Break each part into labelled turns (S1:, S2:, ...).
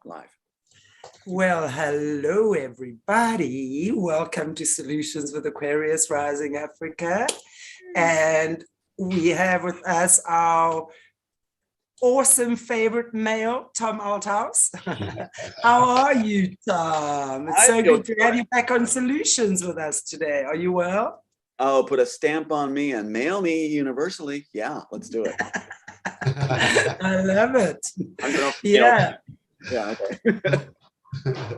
S1: live.
S2: Well, hello, everybody. Welcome to Solutions with Aquarius Rising Africa. And we have with us our awesome favorite male, Tom ALTHOUSE. How are you, Tom? It's so good to have you back on Solutions with us today. Are you well?
S1: Oh, put a stamp on me and mail me universally. Yeah, let's do it.
S2: I love it. Yeah.
S1: Yeah, okay.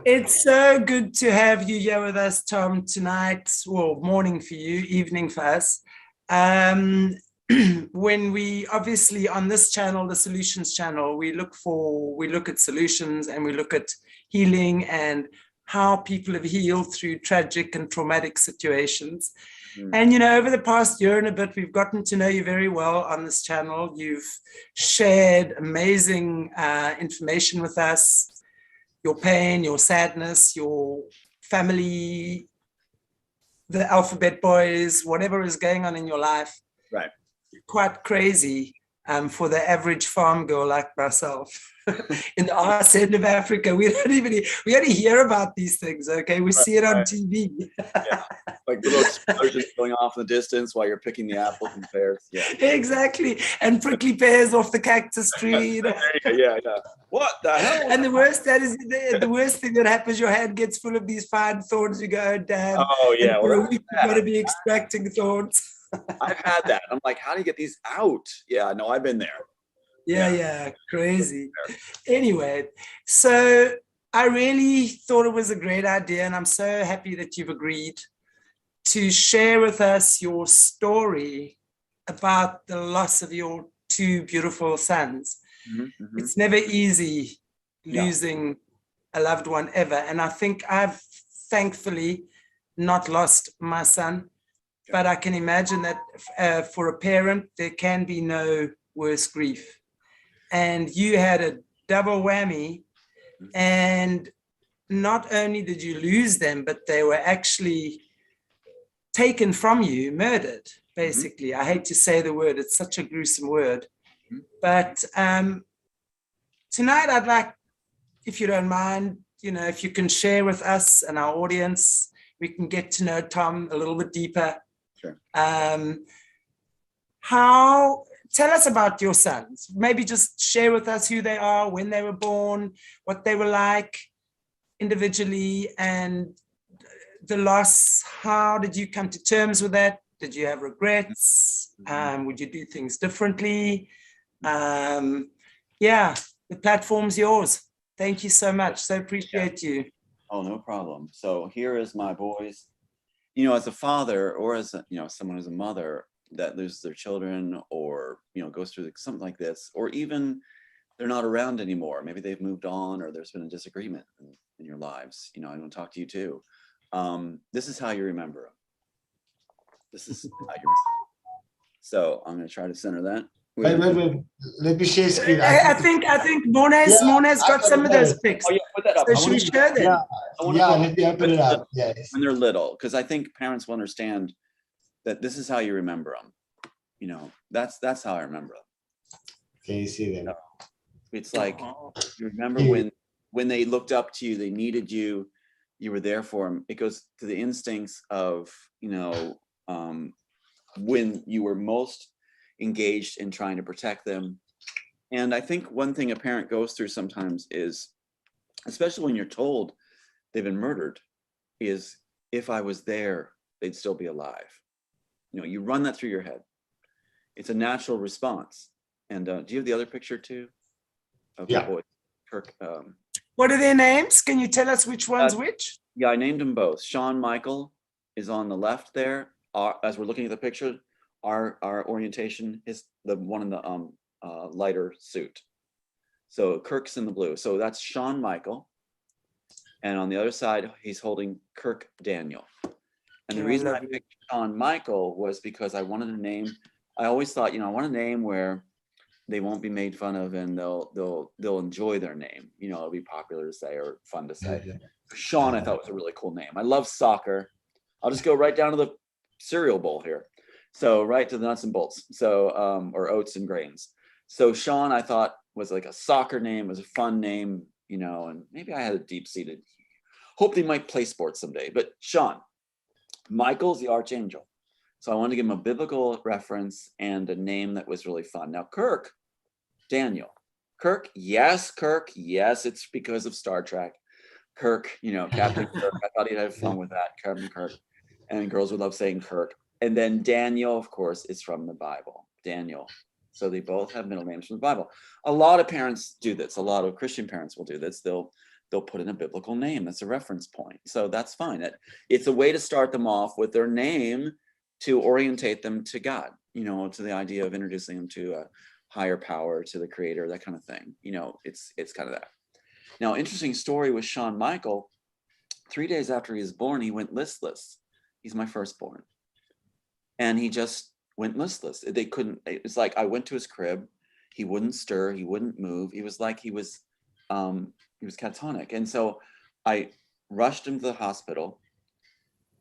S2: It's so good to have you here with us, Tom, tonight. Well, morning for you, evening for us. When we obviously on this channel, the Solutions channel, we look at solutions and we look at healing and how people have healed through tragic and traumatic situations. And, you know, over the past year and a bit, we've gotten to know you very well on this channel. You've shared amazing information with us, your pain, your sadness, your family, the alphabet boys, whatever is going on in your life.
S1: Right.
S2: Quite crazy for the average farm girl like myself. In the arse end of Africa, we only hear about these things, okay? We see it on TV.
S1: Yeah. Like little explosions going off in the distance while you're picking the apples and pears. Yeah.
S2: Exactly. And prickly pears off the cactus tree.
S1: Yeah. What the hell?
S2: And the worst thing that happens, your hand gets full of these fine thorns. You go, oh, damn.
S1: Oh, yeah.
S2: And for a week, you've got to be extracting thorns.
S1: I've had that. I'm like, how do you get these out? Yeah, no, I've been there.
S2: Yeah, crazy. Anyway, so I really thought it was a great idea, and I'm so happy that you've agreed to share with us your story about the loss of your two beautiful sons. Mm-hmm. It's never easy losing a loved one ever, and I think I've thankfully not lost my son, but I can imagine that for a parent, there can be no worse grief. And you had a double whammy, and not only did you lose them, but they were actually taken from you, murdered, basically. I hate to say the word, it's such a gruesome word. But tonight I'd like, if you don't mind, you know, if you can share with us and our audience, we can get to know Tom a little bit deeper.
S1: Sure.
S2: Tell us about your sons. Maybe just share with us who they are, when they were born, what they were like individually, and the loss. How did you come to terms with that? Did you have regrets? Would you do things differently? The platform's yours. Thank you so much. So appreciate you.
S1: Oh, no problem. So here is my boys. You know, as a father or as a, you know, someone who's a mother that loses their children or, you know, goes through something like this, or even they're not around anymore. Maybe they've moved on or there's been a disagreement in your lives. You know, I want to talk to you too. This is how you remember them. This is how you remember them. So I'm going to try to center that.
S3: Wait. Let me share screen.
S2: I think Mona's got some of those pics.
S1: Oh, yeah, put that up.
S2: So should we share them?
S3: Let me open it up. Yes.
S1: When they're little, because I think parents will understand that this is how you remember them. You know, that's how I remember them.
S3: Can you see them?
S1: It's like you remember when they looked up to you, they needed you, you were there for them. It goes to the instincts of, you know, when you were most engaged in trying to protect them. And I think one thing a parent goes through sometimes is, especially when you're told they've been murdered, is if I was there, they'd still be alive. You know, you run that through your head. It's a natural response. And do you have the other picture too? Okay, boy, Kirk.
S2: What are their names? Can you tell us which one's which?
S1: Yeah, I named them both. Sean Michael is on the left there. As we're looking at the picture, our orientation is the one in the lighter suit. So Kirk's in the blue. So that's Sean Michael. And on the other side, he's holding Kirk Daniel. And the reason I picked Sean Michael was because I wanted a name. I always thought, you know, I want a name where they won't be made fun of and they'll enjoy their name. You know, it'll be popular to say or fun to say. Sean, I thought was a really cool name. I love soccer. I'll just go right down to the cereal bowl here. So right to the nuts and bolts. So or oats and grains. So Sean, I thought was like a soccer name, was a fun name, and maybe I had a deep-seated hope they might play sports someday. But Sean, Michael's the archangel. So I wanted to give him a biblical reference and a name that was really fun. Now, Kirk Daniel. Kirk, yes, it's because of Star Trek. Kirk, Captain Kirk. I thought he'd have fun with that, Captain Kirk. And girls would love saying Kirk. And then Daniel, of course, is from the Bible. Daniel. So they both have middle names from the Bible. A lot of parents do this. A lot of Christian parents will do this. They'll put in a biblical name. That's a reference point. So that's fine. It's a way to start them off with their name to orientate them to God, to the idea of introducing them to a higher power, to the creator, that kind of thing. It's kind of that. Now, interesting story with Sean Michael. 3 days after he was born, he went listless. He's my firstborn. And he just went listless. It's like I went to his crib. He wouldn't stir. He wouldn't move. He was like he was catatonic. And so I rushed him to the hospital.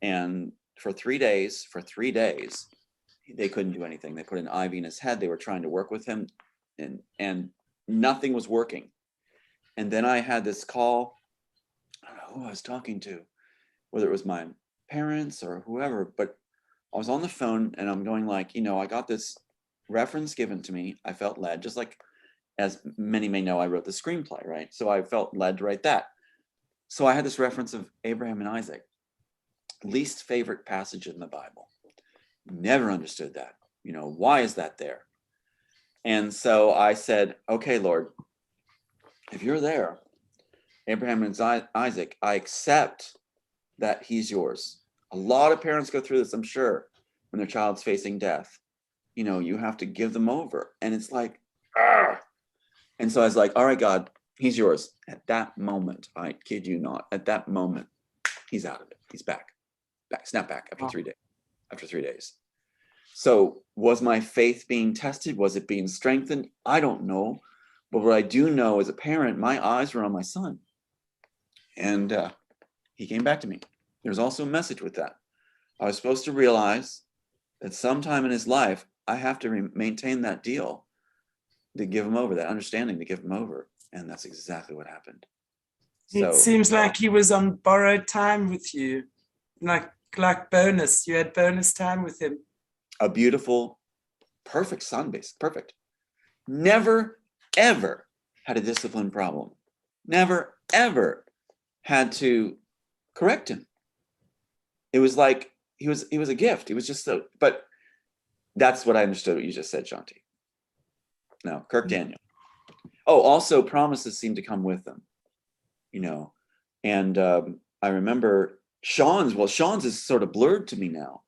S1: And for 3 days, they couldn't do anything. They put an IV in his head. They were trying to work with him and nothing was working. And then I had this call. I don't know who I was talking to, whether it was my parents or whoever, but I was on the phone and I'm going like, I got this reference given to me. I felt led, just like, as many may know, I wrote the screenplay, right? So I felt led to write that. So I had this reference of Abraham and Isaac, least favorite passage in the Bible. Never understood that. Why is that there? And so I said, okay, Lord, if you're there, Abraham and Isaac, I accept that he's yours. A lot of parents go through this, I'm sure, when their child's facing death. You have to give them over. And it's like, ah. And so I was like, all right, God, he's yours. At that moment, I kid you not, at that moment, he's out of it. He's back, snap back after 3 days. After 3 days. So was my faith being tested? Was it being strengthened? I don't know. But what I do know as a parent, my eyes were on my son. And he came back to me. There's also a message with that. I was supposed to realize that sometime in his life, I have to maintain that deal to give him over, that understanding to give him over. And that's exactly what happened.
S2: It seems like he was on borrowed time with you, like bonus. You had bonus time with him.
S1: A beautiful, perfect son base, perfect. Never, ever had a discipline problem. Never, ever had to correct him. It was like he was a gift. He was just so, but that's what I understood what you just said, Shanti. No, Kirk Daniel. Oh, also promises seem to come with them, and I remember Sean's is sort of blurred to me now.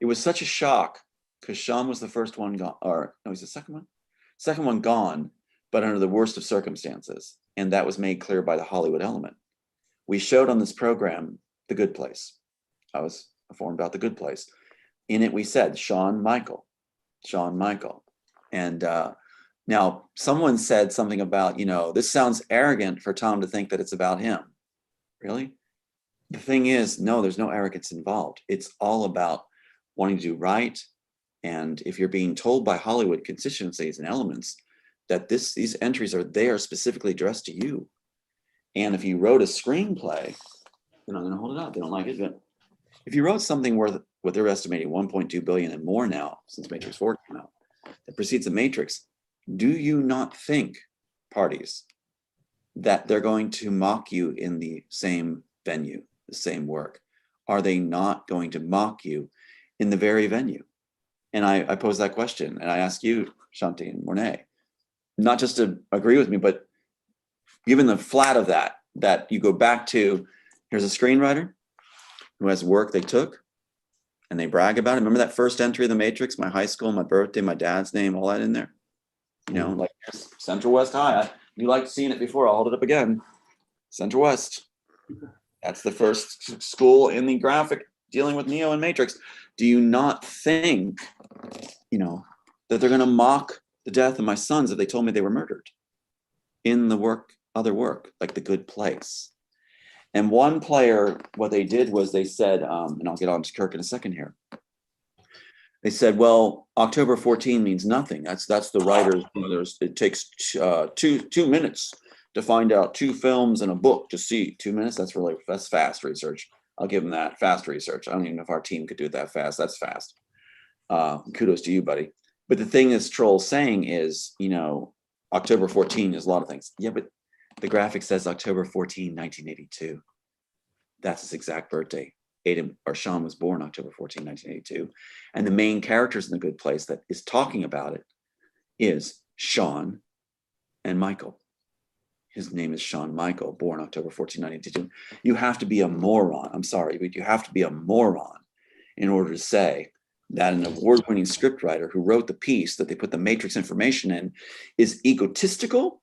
S1: It was such a shock because Sean was the first one gone, or no, he's the second one gone, but under the worst of circumstances. And that was made clear by the Hollywood element. We showed on this program, The Good Place. I was informed about The Good Place. In it, we said, Sean Michael. And now someone said something about, this sounds arrogant for Tom to think that it's about him. Really? The thing is, no, there's no arrogance involved. It's all about wanting to do right. And if you're being told by Hollywood constituencies and elements that these entries are there specifically addressed to you, and if you wrote a screenplay, they're not going to hold it up. They don't like it. But if you wrote something worth what they're estimating 1.2 billion and more now since Matrix 4 came out, that precedes the Matrix, do you not think, parties, that they're going to mock you in the same venue, the same work? Are they not going to mock you in the very venue? And I pose that question, and I ask you, Shanti and Mornay, not just to agree with me, but given the flat of that you go back to, here's a screenwriter who has work they took and they brag about it. Remember that first entry of the Matrix, my high school, my birthday, my dad's name, all that in there? Like Central West High. You liked seeing it before, I'll hold it up again. Central West. That's the first school in the graphic dealing with Neo and Matrix. Do you not think, that they're going to mock the death of my sons if they told me they were murdered in the other work, like The Good Place? And one player, what they did was they said, and I'll get on to Kirk in a second here. They said, well, October 14 means nothing. That's the writer's. It takes 2 minutes to find out 2 films and a book to see. 2 minutes, that's fast research. I'll give them that, fast research. I don't even know if our team could do it that fast. That's fast. Kudos to you, buddy. But the thing this troll's saying is, you know, October 14 is a lot of things. Yeah, but the graphic says October 14, 1982. That's his exact birthday. Sean was born October 14, 1982. And the main characters in The Good Place that is talking about it is Sean and Michael. His name is Sean Michael, born October 14, 1982. You have to be a moron. I'm sorry, but you have to be a moron in order to say that an award-winning scriptwriter who wrote the piece that they put the Matrix information in is egotistical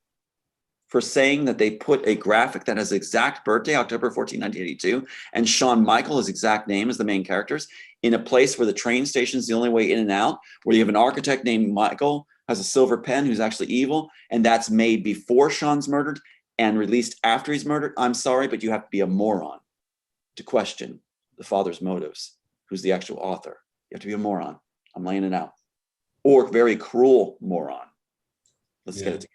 S1: for saying that they put a graphic that has exact birthday, October 14, 1982, and Sean Michael, his exact name as the main characters, in a place where the train station is the only way in and out, where you have an architect named Michael, has a silver pen who's actually evil, and that's made before Sean's murdered and released after he's murdered. I'm sorry, but you have to be a moron to question the father's motives, who's the actual author. You have to be a moron. I'm laying it out. Or very cruel moron. Let's get it together.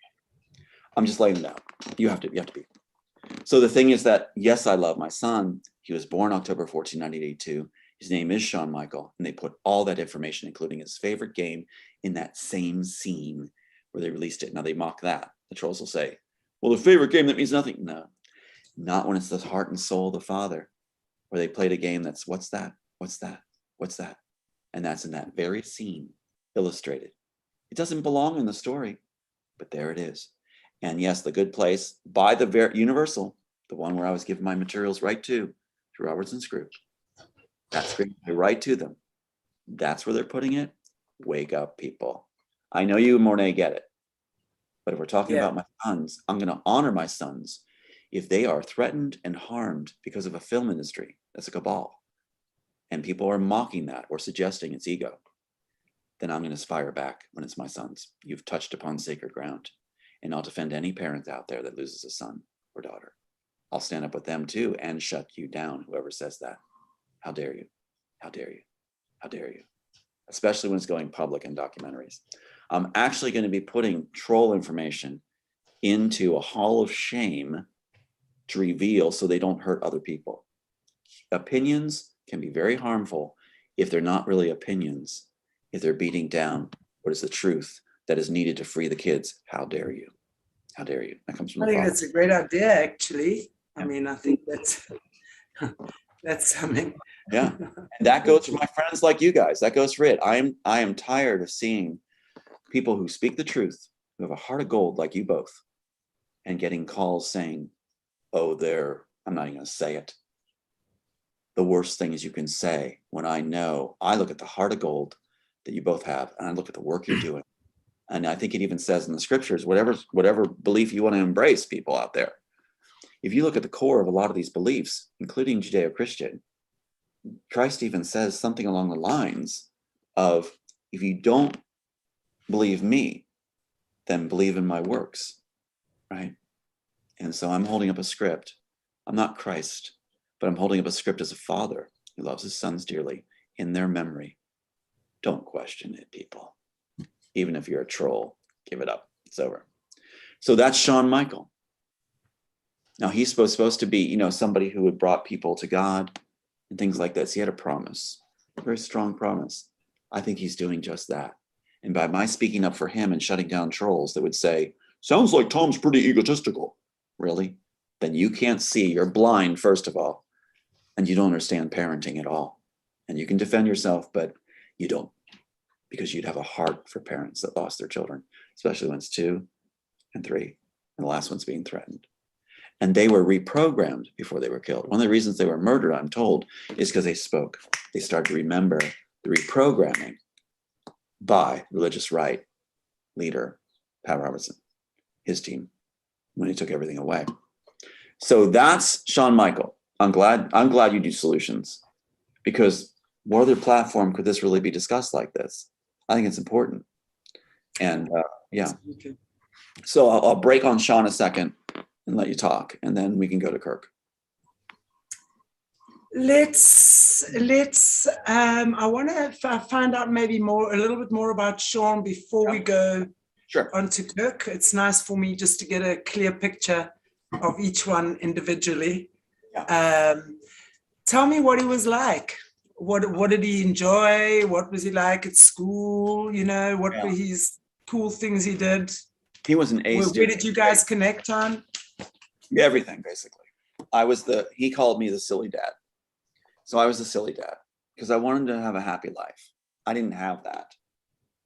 S1: I'm just laying it out. You have to be. So the thing is that, yes, I love my son. He was born October 14, 1982. His name is Sean Michael, and they put all that information, including his favorite game, in that same scene where they released it. Now they mock that. The trolls will say, well, the favorite game, that means nothing. No, not when it's the heart and soul of the father, where they played a game that's, what's that? What's that? What's that? And that's in that very scene, illustrated. It doesn't belong in the story, but there it is. And yes, The Good Place, by the very Universal, the one where I was giving my materials right to Robertson's group. That's great. Right to them. That's where they're putting it. Wake up, people. I know you, Mornay, get it. But if we're talking about my sons, I'm going to honor my sons if they are threatened and harmed because of a film industry. That's a cabal. And people are mocking that or suggesting it's ego. Then I'm going to fire back when it's my sons. You've touched upon sacred ground. And I'll defend any parent out there that loses a son or daughter. I'll stand up with them too and shut you down, whoever says that. How dare you? How dare you? How dare you? Especially when it's going public in documentaries. I'm actually going to be putting troll information into a hall of shame to reveal so they don't hurt other people. Opinions can be very harmful if they're not really opinions, if they're beating down what is the truth that is needed to free the kids. How dare you? How dare you? That comes from
S2: I
S1: the
S2: think
S1: father.
S2: that's a great idea, actually. I mean, I think that's something.
S1: Yeah, and that goes for my friends like you guys. That goes for it. I am tired of seeing people who speak the truth, who have a heart of gold like you both, and getting calls saying, oh, I'm not even going to say it. The worst thing is you can say when I look at the heart of gold that you both have, and I look at the work you're doing. And I think it even says in the scriptures, whatever belief you want to embrace, people out there, if you look at the core of a lot of these beliefs, including Judeo-Christian, Christ even says something along the lines of, if you don't believe me, then believe in my works, right? And so I'm holding up a script. I'm not Christ, but I'm holding up a script as a father who loves his sons dearly in their memory. Don't question it, people. Even if you're a troll, give it up. It's over. So that's Sean Michael. Now he's supposed to be, somebody who had brought people to God and things like this. He had a promise, a very strong promise. I think he's doing just that. And by my speaking up for him and shutting down trolls that would say, sounds like Tom's pretty egotistical. Really? Then you can't see. You're blind, first of all. And you don't understand parenting at all. And you can defend yourself, but you don't. Because you'd have a heart for parents that lost their children, especially when it's 2 and 3, and the last one's being threatened. And they were reprogrammed before they were killed. One of the reasons they were murdered, I'm told, is because they spoke. They started to remember the reprogramming by religious right leader, Pat Robertson, his team, when he took everything away. So that's Sean Michael. I'm glad you do solutions, because what other platform could this really be discussed like this? I think it's important. And yeah. So I'll break on Sean a second and let you talk, and then we can go to Kirk.
S2: Let's I want to find out maybe a little bit more about Sean before we go
S1: Sure.
S2: onto Kirk. It's nice for me just to get a clear picture of each one individually. Tell me what he was like. What did he enjoy? What was he like at school? You know, what were his cool things he did?
S1: He was an A
S2: Where
S1: student.
S2: did you guys connect on?
S1: Everything, basically. He called me the silly dad. So I was the silly dad because I wanted to have a happy life. I didn't have that.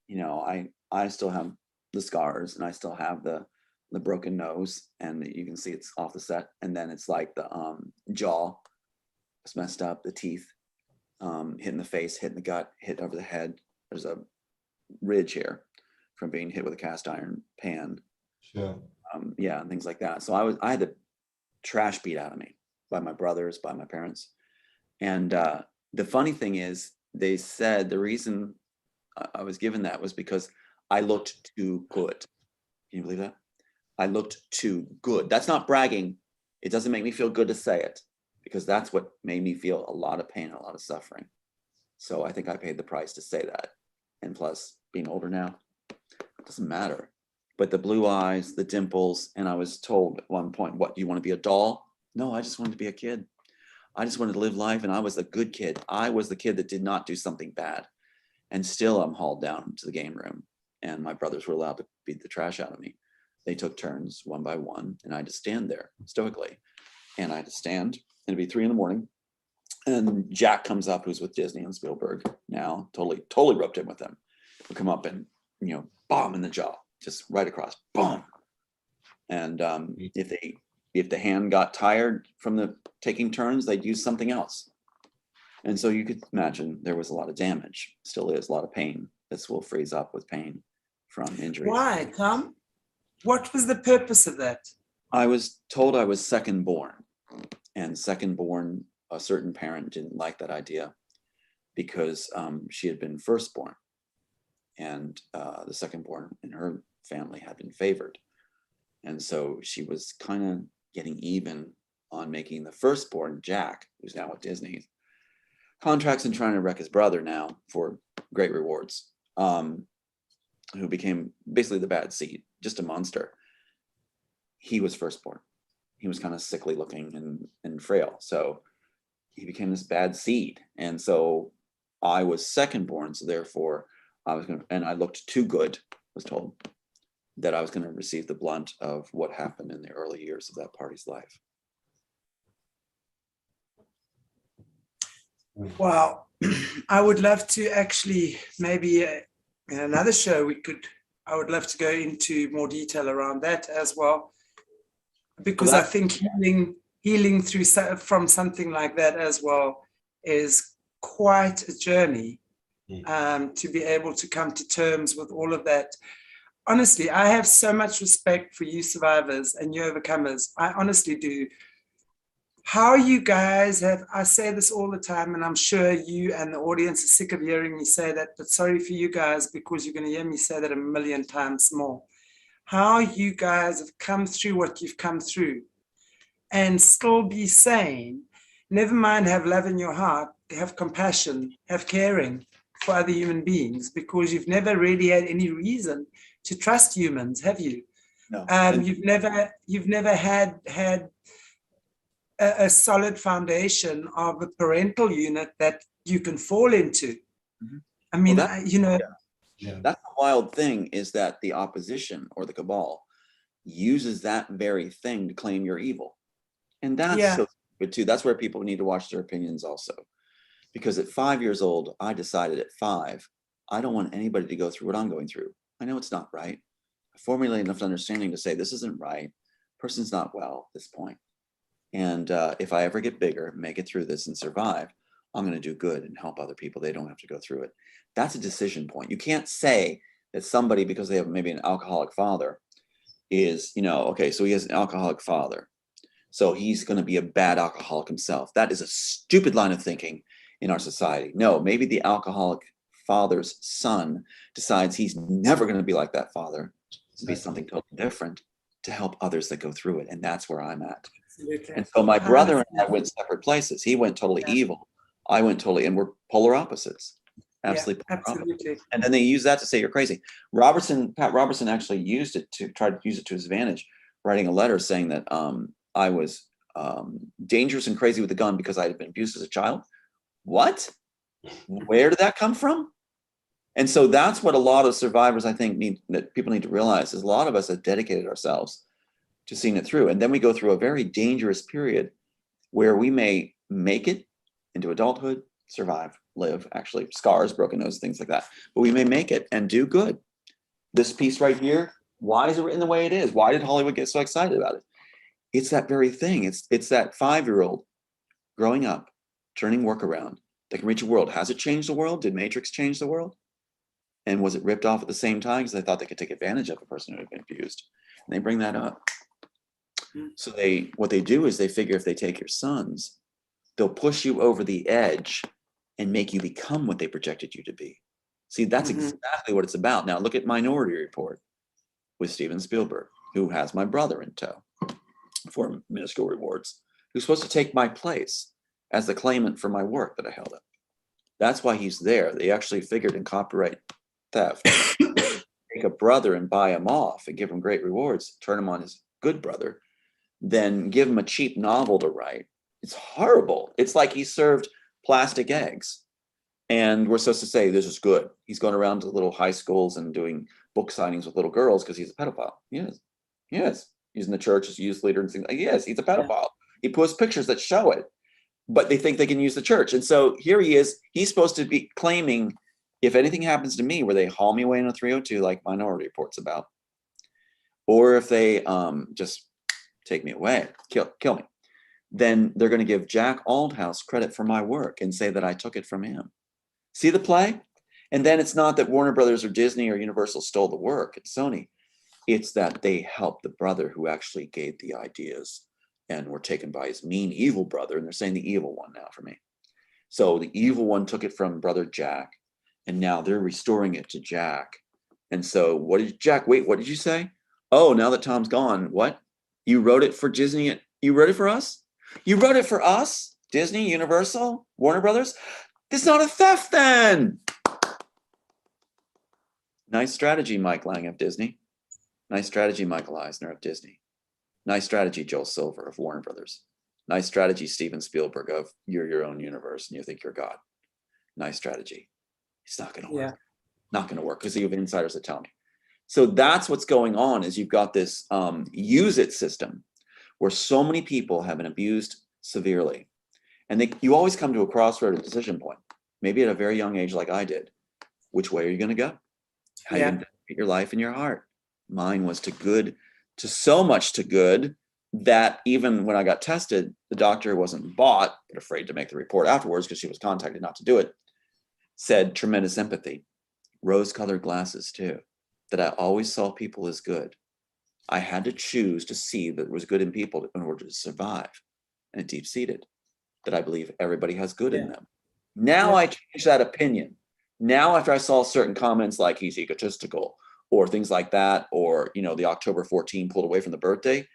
S1: You know, I still have the scars, and I still have the broken nose, and you can see it's off the set. And then it's like the jaw, it's messed up, the teeth, hit in the face, hit in the gut, hit over the head. There's a ridge here from being hit with a cast iron pan.
S3: Sure.
S1: And things like that. So I had the trash beat out of me by my brothers, by my parents. And the funny thing is, they said the reason I was given that was because I looked too good. Can you believe that? I looked too good. That's not bragging. It doesn't make me feel good to say it, because that's what made me feel a lot of pain, a lot of suffering. So I think I paid the price to say that. And plus, being older now, it doesn't matter. But the blue eyes, the dimples, and I was told at one point, what, do you want to be a doll? No, I just wanted to be a kid. I just wanted to live life, and I was a good kid. I was the kid that did not do something bad. And still I'm hauled down to the game room, and my brothers were allowed to beat the trash out of me. They took turns one by one, and I had to stand there stoically. And I had to stand, and it'd be 3 a.m. And Jack comes up, who's with Disney and Spielberg now, totally roped in with them. Would come up and, bomb in the jaw, just right across, boom. And if the hand got tired from the taking turns, they'd use something else. And so you could imagine there was a lot of damage, still is a lot of pain. This will freeze up with pain from injuries.
S2: Why, Tom? What was the purpose of that?
S1: I was told I was second born, and second born, a certain parent didn't like that idea because she had been firstborn, and the second born in her family had been favored. And so she was kind of getting even on making the firstborn, Jack, who's now with Disney, contracts and trying to wreck his brother now for great rewards, who became basically the bad seed, just a monster. He was firstborn. He was kind of sickly looking and frail. So he became this bad seed. And so I was secondborn. So therefore I looked too good, was told, that I was going to receive the blunt of what happened in the early years of that party's life.
S2: Well, I would love to actually, maybe in another show, I would love to go into more detail around that as well, because I think healing from something like that as well is quite a journey, to be able to come to terms with all of that. Honestly, I have so much respect for you survivors and you overcomers. I honestly do. How you guys I say this all the time, and I'm sure you and the audience are sick of hearing me say that, but sorry for you guys, because you're going to hear me say that 1,000,000 times more. How you guys have come through what you've come through and still be sane. Never mind have love in your heart, have compassion, have caring for other human beings, because you've never really had any reason to trust humans, have you?
S1: No.
S2: You've never had a solid foundation of a parental unit that you can fall into.
S1: Mm-hmm.
S2: I mean,
S1: that's the wild thing, is that the opposition or the cabal uses that very thing to claim you're evil. And that's so stupid too. That's where people need to watch their opinions also. Because at 5 years old, I decided at 5, I don't want anybody to go through what I'm going through. I know it's not right. I formulated enough understanding to say this isn't right. Person's not well at this point. And if I ever get bigger, make it through this and survive, I'm going to do good and help other people. They don't have to go through it. That's a decision point. You can't say that somebody, because they have maybe an alcoholic father, is, okay, so he has an alcoholic father, so he's going to be a bad alcoholic himself. That is a stupid line of thinking in our society. No, maybe the alcoholic father's son decides he's never going to be like that father, to be something totally different, to help others that go through it. And that's where I'm at. Absolutely. And so my brother and I went separate places. He went totally evil. I went totally, and we're polar opposites. Absolutely.
S2: absolutely.
S1: And then they use that to say you're crazy. Pat Robertson actually used it to try to use it to his advantage, writing a letter saying that I was dangerous and crazy with a gun because I had been abused as a child. What? Where did that come from? And so that's what a lot of survivors, I think, that people need to realize is a lot of us have dedicated ourselves to seeing it through. And then we go through a very dangerous period where we may make it into adulthood, survive, live, actually, scars, broken nose, things like that. But we may make it and do good. This piece right here, why is it written the way it is? Why did Hollywood get so excited about it? It's that very thing. It's that 5-year-old growing up, turning work around that can reach a world. Has it changed the world? Did Matrix change the world? And was it ripped off at the same time because they thought they could take advantage of a person who had been abused? And they bring that up. So what they do is they figure if they take your sons, they'll push you over the edge and make you become what they projected you to be. See, that's exactly what it's about. Now look at Minority Report with Steven Spielberg, who has my brother in tow for minuscule rewards, who's supposed to take my place as the claimant for my work that I held up. That's why he's there. They actually figured in copyright theft, take a brother and buy him off and give him great rewards, turn him on his good brother, then give him a cheap novel to write. It's horrible. It's like he served plastic eggs. And we're supposed to say, this is good. He's going around to little high schools and doing book signings with little girls because he's a pedophile. Yes. Using the church as youth leader and things like that. Yes, he's a pedophile. He posts pictures that show it, but they think they can use the church. And so here he is. He's supposed to be claiming, if anything happens to me where they haul me away in a 302 like Minority Report's about, or if they just take me away, kill me, then they're going to give Jack Althouse credit for my work and say that I took it from him. See the play? And then it's not that Warner Brothers or Disney or Universal stole the work, it's Sony. It's that they helped the brother who actually gave the ideas and were taken by his mean, evil brother. And they're saying the evil one now for me. So the evil one took it from brother Jack, and now they're restoring it to Jack. And so what did you say? Oh, now that Tom's gone, what? You wrote it for Disney? You wrote it for us? You wrote it for us? Disney, Universal, Warner Brothers? It's not a theft then. Nice strategy, Mike Lang of Disney. Nice strategy, Michael Eisner of Disney. Nice strategy, Joel Silver of Warner Brothers. Nice strategy, Steven Spielberg of you're your own universe and you think you're God. Nice strategy. It's not going to work. Not going to work because you have insiders that tell me. So that's what's going on is you've got this use it system where so many people have been abused severely. And you always come to a crossroad, a decision point, maybe at a very young age like I did. Which way are you going to go? How are you going to dedicate your life and your heart? Mine was to so much to good that even when I got tested, the doctor wasn't bought, but afraid to make the report afterwards because she was contacted not to do it, said tremendous empathy, rose-colored glasses too, that I always saw people as good. I had to choose to see that there was good in people in order to survive, and deep-seated, that I believe everybody has good in them. Now I changed that opinion. Now after I saw certain comments like he's egotistical or things like that, or the October 14 pulled away from the birthday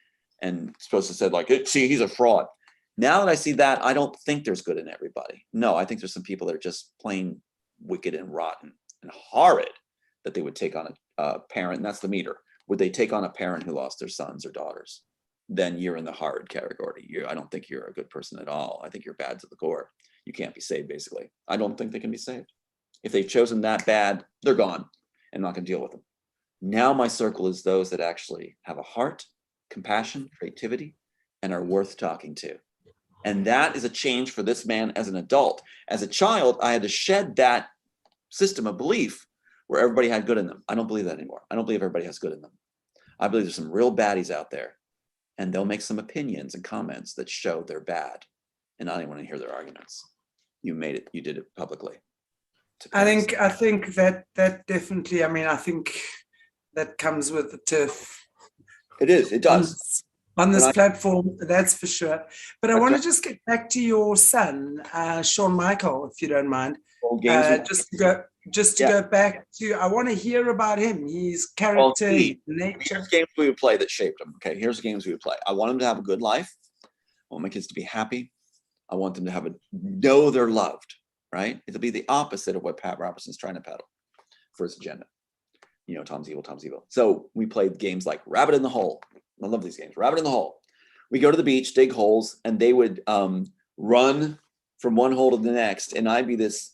S1: and supposed to said like, see, he's a fraud. Now that I see that, I don't think there's good in everybody. No, I think there's some people that are just plain wicked and rotten and horrid that they would take on a parent, and that's the meter. Would they take on a parent who lost their sons or daughters? Then you're in the horrid category. I don't think you're a good person at all. I think you're bad to the core. You can't be saved, basically. I don't think they can be saved. If they've chosen that bad, they're gone. I'm not going to deal with them. Now my circle is those that actually have a heart, compassion, creativity, and are worth talking to. And that is a change for this man as an adult. As a child, I had to shed that system of belief where everybody had good in them. I don't believe that anymore. I don't believe everybody has good in them. I believe there's some real baddies out there, and they'll make some opinions and comments that show they're bad. And I don't want to hear their arguments. You made it. You did it publicly.
S2: I think that definitely, I think that comes with the turf.
S1: It is. It does.
S2: On this platform, that's for sure. But I want to just get back to your son, Sean Michael, if you don't mind. Just to go back to, I want to hear about him, his character, nature.
S1: Here's games we would play that shaped him. Okay, here's the games we would play. I want him to have a good life. I want my kids to be happy. I want them to know they're loved. right? It'll be the opposite of what Pat Robertson's trying to peddle for his agenda. You know, Tom's evil, Tom's evil. So we played games like Rabbit in the Hole. I love these games. Rabbit in the Hole. We go to the beach, dig holes, and they would run from one hole to the next. And I'd be this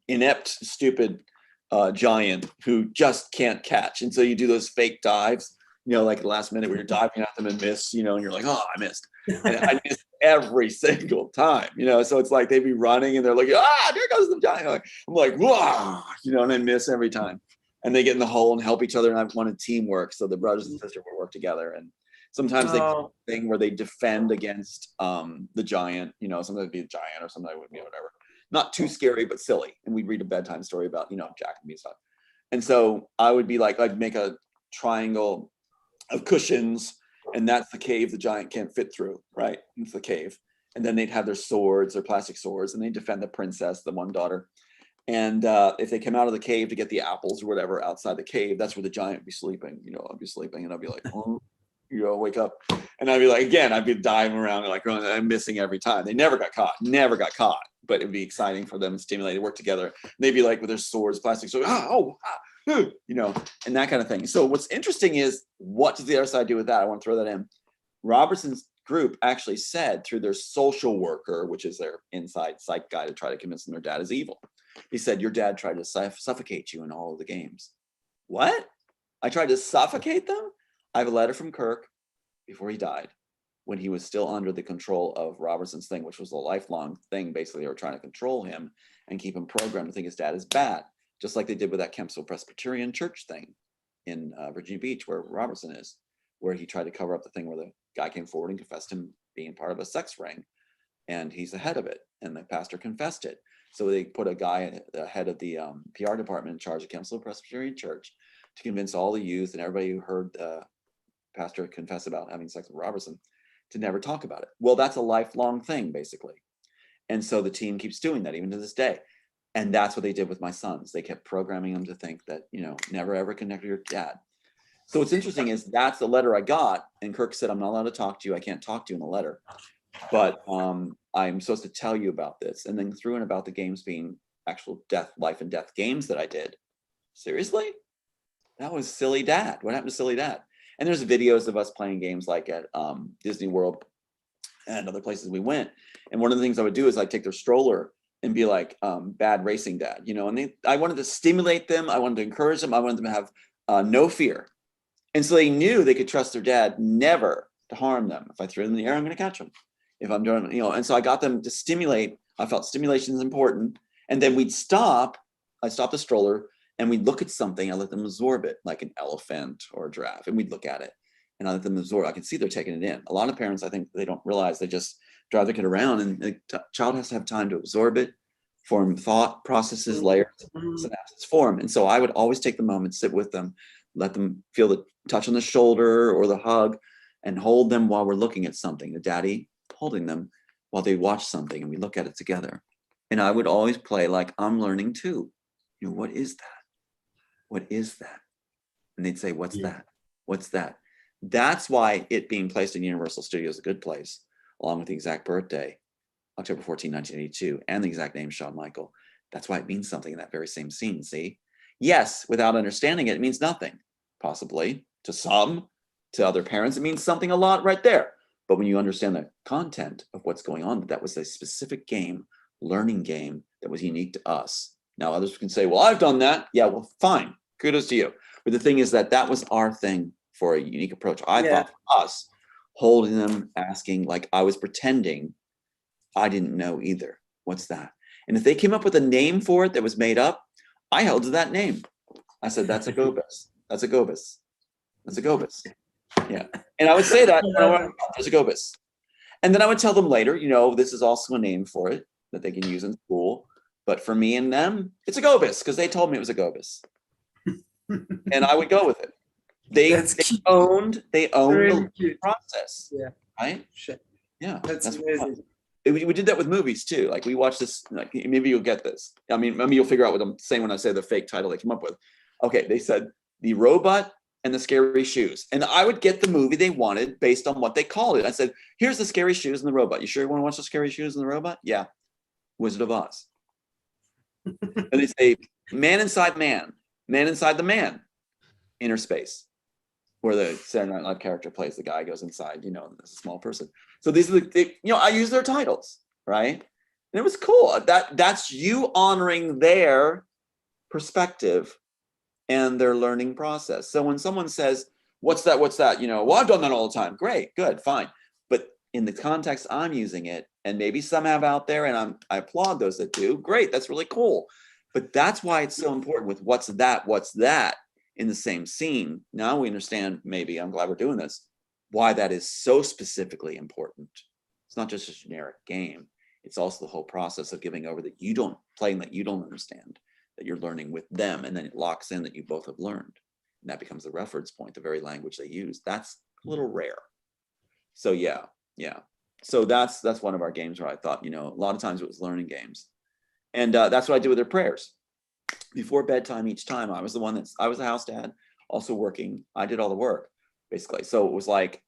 S1: inept, stupid giant who just can't catch. And so you do those fake dives, you know, like the last minute where you're diving at them and miss, you know, and you're like, oh, I missed. And I missed every single time, you know. So it's like they'd be running and they're like, ah, there goes the giant. I'm like, wow, you know, and I miss every time. And they get in the hole and help each other. And I wanted teamwork. So the brothers and sisters would work together. And sometimes they do a thing where they defend against the giant, you know, sometimes it'd be a giant or something, would be whatever. Not too scary, but silly. And we'd read a bedtime story about, you know, Jack and Beanstalk. And so I would be like, I'd make a triangle of cushions, and that's the cave the giant can't fit through, right? It's the cave. And then they'd have their swords, their plastic swords, and they'd defend the princess, the one daughter. And if they came out of the cave to get the apples or whatever outside the cave, that's where the giant would be sleeping. You know, I'd be sleeping and I'd be like, oh, you know, wake up. And I'd be like, again, I'd be diving around and like, I'm missing every time. They never got caught, but it'd be exciting for them and stimulated, work together. They'd be like with their swords, plastic swords, you know, and that kind of thing. So what's interesting is, what does the other side do with that? I want to throw that in. Robertson's group actually said through their social worker, which is their inside psych guy to try to convince them their dad is evil. He said, your dad tried to suffocate you in all of the games. What? I tried to suffocate them? I have a letter from Kirk before he died, when he was still under the control of Robertson's thing, which was a lifelong thing. Basically, they were trying to control him and keep him programmed to think his dad is bad, just like they did with that Kempsville Presbyterian Church thing in Virginia Beach, where Robertson is, where he tried to cover up the thing where the guy came forward and confessed him being part of a sex ring, and he's the head of it, and the pastor confessed it. So they put a guy at the head of the PR department in charge of Kempsville Presbyterian Church to convince all the youth and everybody who heard the pastor confess about having sex with Robertson to never talk about it. Well, that's a lifelong thing, basically. And so the team keeps doing that even to this day. And that's what they did with my sons. They kept programming them to think that, you know, never ever connect with your dad. So what's interesting is that's the letter I got. And Kirk said, I'm not allowed to talk to you. I can't talk to you in the letter. But I'm supposed to tell you about this. And then threw in about the games being actual death, life and death games that I did. Seriously? That was Silly Dad. What happened to Silly Dad? And there's videos of us playing games like at Disney World and other places we went. And one of the things I would do is I'd take their stroller and be like, bad racing dad, you know, and I wanted to stimulate them. I wanted to encourage them. I wanted them to have no fear. And so they knew they could trust their dad never to harm them. If I threw them in the air, I'm going to catch them. If I'm doing, you know, and so I got them to stimulate. I felt stimulation is important. And then I'd stop the stroller and we'd look at something. I let them absorb it, like an elephant or a giraffe, and we'd look at it and I let them absorb. I can see they're taking it in. A lot of parents, I think, they don't realize, they just drive their kid around, and the child has to have time to absorb it, form thought processes, layers, synapses form. And so I would always take the moment, sit with them, let them feel the touch on the shoulder or the hug, and hold them while we're looking at something. The daddy holding them while they watch something and we look at it together. And I would always play like I'm learning too. You know, what is that? What is that? And they'd say, what's that? What's that? That's why it being placed in Universal Studios is a good place, along with the exact birthday, October 14, 1982, and the exact name, Shawn Michael. That's why it means something in that very same scene, see? Yes, without understanding it, it means nothing. Possibly to some, to other parents, it means something a lot right there. But when you understand the content of what's going on, that was a specific game, learning game that was unique to us. Now others can say, well, I've done that. Yeah, well, fine. Kudos to you. But the thing is that was our thing for a unique approach. I thought for us, holding them, asking, like I was pretending I didn't know either. What's that? And if they came up with a name for it that was made up, I held to that name. I said, that's a Gobus. That's a Gobus. That's a Gobus. Yeah. And I would say that, there's a Gobus. And then I would tell them later, you know, this is also a name for it that they can use in school. But for me and them, it's a Gobus, because they told me it was a Gobus. And I would go with it. They owned really the process. Yeah. Right? Yeah. That's amazing. We did that with movies too. Like we watched this, like maybe you'll get this. I mean, maybe you'll figure out what I'm saying when I say the fake title they came up with. Okay, they said The Robot and the Scary Shoes. And I would get the movie they wanted based on what they called it. I said, here's the Scary Shoes and the Robot. You sure you want to watch the Scary Shoes and the Robot? Yeah. Wizard of Oz. And they say, man inside the man, inner space, where the Saturday Night Live character plays the guy, goes inside, you know, as a small person. So these are you know, I use their titles, right? And it was cool. That's you honoring their perspective and their learning process. So when someone says, what's that? You know, well, I've done that all the time. Great, good, fine. But in the context I'm using it, and maybe some have out there, and I applaud those that do, great, that's really cool. But that's why it's so important with what's that in the same scene. Now we understand, maybe, I'm glad we're doing this, why that is so specifically important. It's not just a generic game. It's also the whole process of giving over that you don't, playing that you don't understand, that you're learning with them, and then it locks in that you both have learned. And that becomes the reference point, the very language they use. That's a little rare. So yeah. So that's one of our games where I thought, you know, a lot of times it was learning games. And that's what I did with their prayers. Before bedtime each time, I was the house dad, also working. I did all the work, basically. So it was like,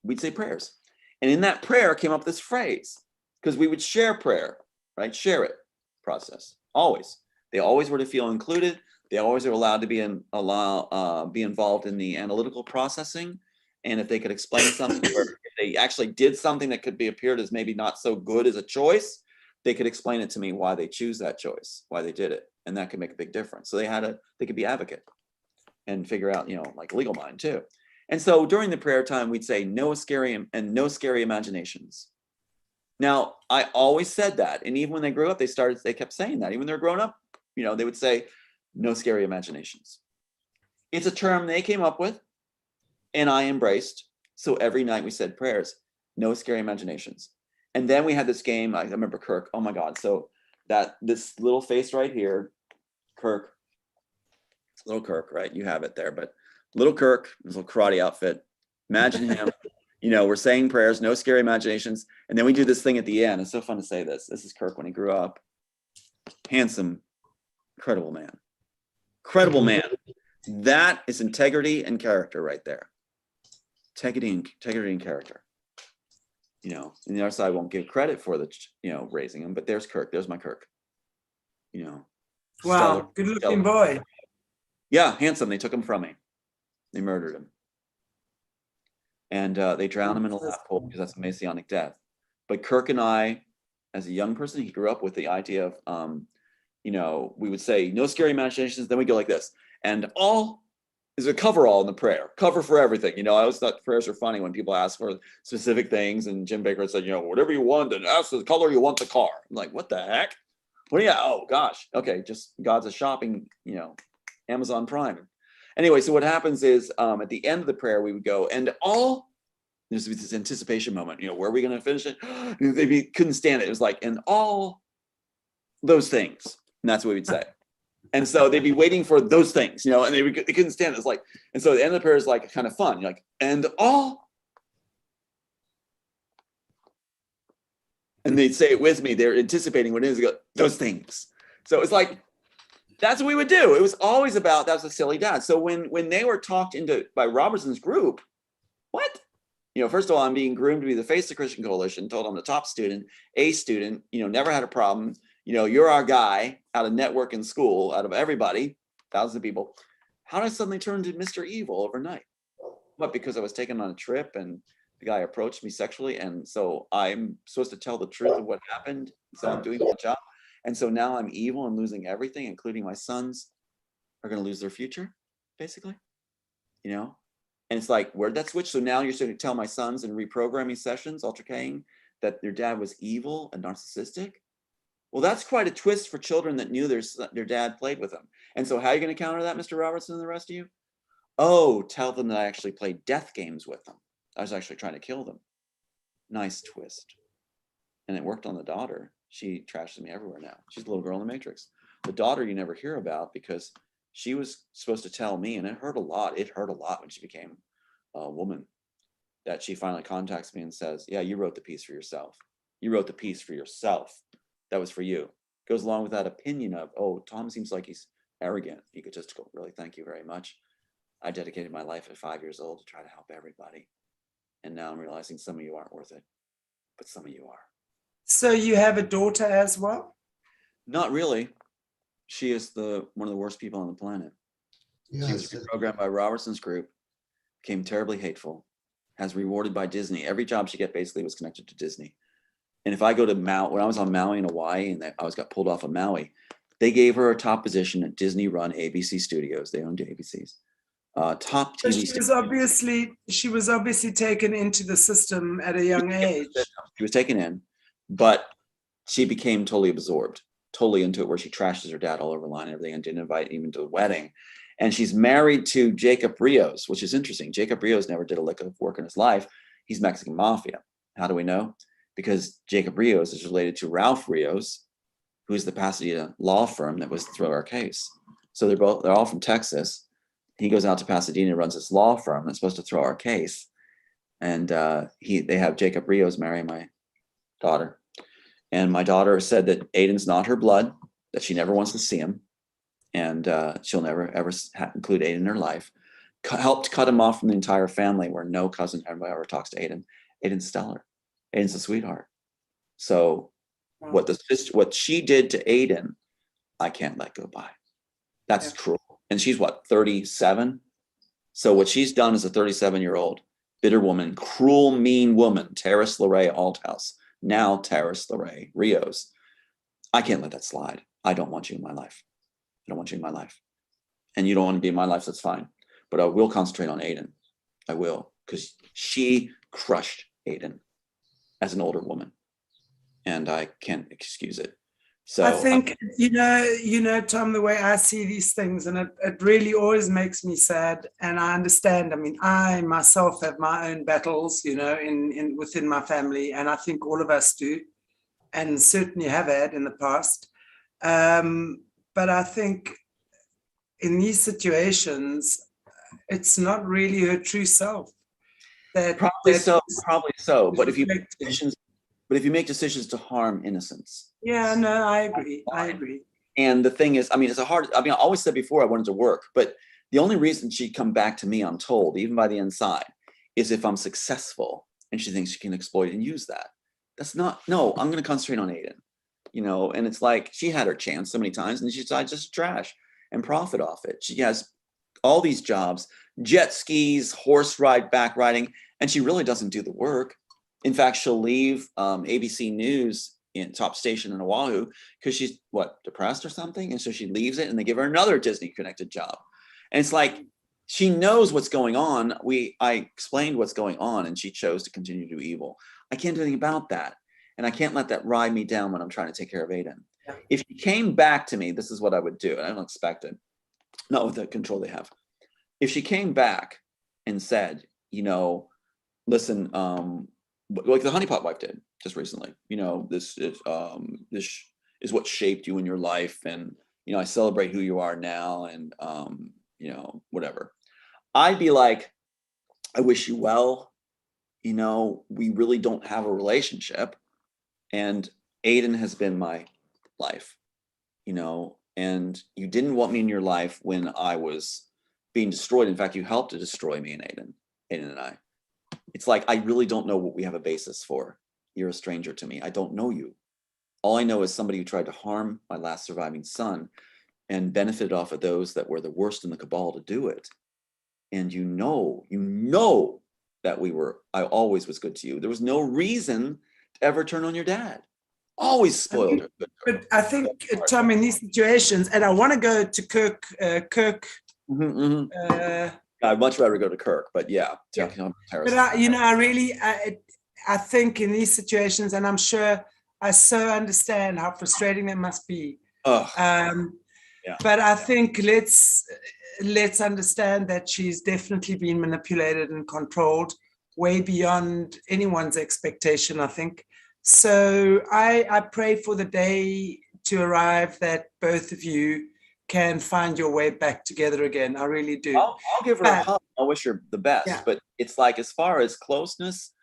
S1: we'd say prayers. And in that prayer came up this phrase, because we would share prayer, right? Share it process, always. They always were to feel included. They always are allowed to be involved in the analytical processing. And if they could explain something, or if they actually did something that could be appeared as maybe not so good as a choice, they could explain it to me why they choose that choice, why they did it. And that could make a big difference. So they could be advocate and figure out, you know, like legal mind too. And so during the prayer time, we'd say no scary imaginations. Now, I always said that. And even when they grew up, they kept saying that. Even when they're grown up, you know, they would say no scary imaginations. It's a term they came up with and I embraced. So every night we said prayers, no scary imaginations. And then we had this game. I remember Kirk. Oh my God. So this little face right here, Kirk, little Kirk, right? You have it there, but little Kirk, his little karate outfit. Imagine him, you know, we're saying prayers, no scary imaginations. And then we do this thing at the end. It's so fun to say this. This is Kirk when he grew up. Handsome, incredible man. Incredible man. That is integrity and character right there. Integrity and character. You know, and the other side won't give credit for the, you know, raising him, but there's Kirk. There's my Kirk. You know.
S2: Wow, good looking boy.
S1: Yeah, handsome. They took him from me. They murdered him. And they drowned him in a lap pool because that's a Masonic death. But Kirk and I, as a young person, he grew up with the idea of, you know, we would say no scary imaginations. Then we go like this, and all is a cover-all in the prayer, cover for everything. You know, I always thought prayers are funny when people ask for specific things, and Jim Baker said, you know, whatever you want, and ask the color you want the car. I'm like, what the heck? What do you? Oh gosh, okay, just God's a shopping, you know, Amazon Prime. Anyway, so what happens is at the end of the prayer, we would go, and all, there's this anticipation moment, you know, where are we going to finish it? They couldn't stand it. It was like, and all those things. And that's what we'd say. And so they'd be waiting for those things, you know, and they couldn't stand it. It's like, and so the end of the prayer is like kind of fun. You're like, and all. And they'd say it with me. They're anticipating what it is. Go, those things. So it's like, that's what we would do. It was always about, that was a silly dad. So when they were talked into by Robertson's group, what? You know, first of all, I'm being groomed to be the face of the Christian Coalition, told I'm the top student, A student, you know, never had a problem. You know, you're our guy out of network and school, out of everybody, thousands of people. How did I suddenly turn into Mr. Evil overnight? What, because I was taken on a trip and the guy approached me sexually. And so I'm supposed to tell the truth of what happened. So I'm doing my job. And so now I'm evil and losing everything, including my sons are going to lose their future, basically, you know? And it's like, where'd that switch? So now you're starting to tell my sons in reprogramming sessions, ultra-K'ing, that their dad was evil and narcissistic. Well, that's quite a twist for children that knew their dad played with them. And so how are you going to counter that, Mr. Robertson and the rest of you? Oh, tell them that I actually played death games with them. I was actually trying to kill them. Nice twist. And it worked on the daughter. She trashes me everywhere now. She's a little girl in the Matrix. The daughter you never hear about because she was supposed to tell me, and it hurt a lot. It hurt a lot when she became a woman, that she finally contacts me and says, yeah, you wrote the piece for yourself. You wrote the piece for yourself. That was for you. Goes along with that opinion of, oh, Tom seems like he's arrogant, egotistical. Really, thank you very much. I dedicated my life at 5 years old to try to help everybody. And now I'm realizing some of you aren't worth it, but some of you are.
S2: So you have a daughter as well?
S1: Not really. She is one of the worst people on the planet. She was
S3: Yes.
S1: reprogrammed by Robertson's group, became terribly hateful, has rewarded by Disney. Every job she got basically was connected to Disney. And if I go to Maui, when I was on Maui in Hawaii and I got pulled off of Maui, they gave her a top position at Disney-run ABC Studios. They owned ABCs. Top
S2: But
S1: TV.
S2: she was obviously taken into the system at a young age.
S1: She was taken in, but she became totally absorbed, totally into it, where she trashes her dad all over the line and everything, and didn't invite even to the wedding. And she's married to Jacob Rios, which is interesting. Jacob Rios never did a lick of work in his life. He's Mexican mafia. How do we know? Because Jacob Rios is related to Ralph Rios, who is the Pasadena law firm that was through our case. So they're all from Texas. He goes out to Pasadena, runs this law firm that's supposed to throw our case. And they have Jacob Rios marry my daughter. And my daughter said that Aiden's not her blood, that she never wants to see him. And she'll never, ever include Aiden in her life. Helped cut him off from the entire family, where no cousin ever talks to Aiden. Aiden's stellar. Aiden's a sweetheart. So what she did to Aiden, I can't let go by. That's cruel. And she's what, 37? So what she's done as a 37-year-old bitter woman, cruel, mean woman, Terrace LeRae Althouse, now Terrace LeRae Rios. I can't let that slide. I don't want you in my life. I don't want you in my life. And you don't want to be in my life, that's fine. But I will concentrate on Aiden. I will, because she crushed Aiden as an older woman. And I can't excuse it. So
S2: I think, Tom, the way I see these things, and it really always makes me sad. And I understand. I mean, I myself have my own battles, within my family, and I think all of us do, and certainly have had in the past. But I think in these situations, it's not really her true self.
S1: Probably so. But if you make decisions to harm innocence.
S2: Yeah, no, I agree.
S1: And the thing is, I always said before I wanted to work, but the only reason she'd come back to me, I'm told, even by the inside, is if I'm successful and she thinks she can exploit and use that. I'm going to concentrate on Aiden, and it's like she had her chance so many times and she decides just to trash and profit off it. She has all these jobs, jet skis, horse back riding, and she really doesn't do the work. In fact, she'll leave ABC News in top station in Oahu because she's depressed or something. And so she leaves it and they give her another Disney connected job. And it's like, she knows what's going on. I explained what's going on and she chose to continue to do evil. I can't do anything about that. And I can't let that ride me down when I'm trying to take care of Aiden. Yeah. If she came back to me, this is what I would do. And I don't expect it, not with the control they have. If she came back and said, listen, like the honeypot wife did just recently, this is what shaped you in your life. And, I celebrate who you are now and, whatever. I'd be like, I wish you well. We really don't have a relationship. And Aiden has been my life, and you didn't want me in your life when I was being destroyed. In fact, you helped to destroy me and Aiden and I. It's like, I really don't know what we have a basis for. You're a stranger to me. I don't know you. All I know is somebody who tried to harm my last surviving son and benefited off of those that were the worst in the cabal to do it. And you know that I always was good to you. There was no reason to ever turn on your dad. Always spoiled her.
S2: But I think, Tom, in these situations, and I want to go to Kirk.
S1: I'd much rather go to Kirk, but yeah.
S2: But I think in these situations, and I'm sure I so understand how frustrating that must be. But I think let's understand that she's definitely been manipulated and controlled way beyond anyone's expectation, I think. So I pray for the day to arrive that both of you can find your way back together again. I really do.
S1: I'll give her a hug. I wish her the best. But it's like, as far as closeness,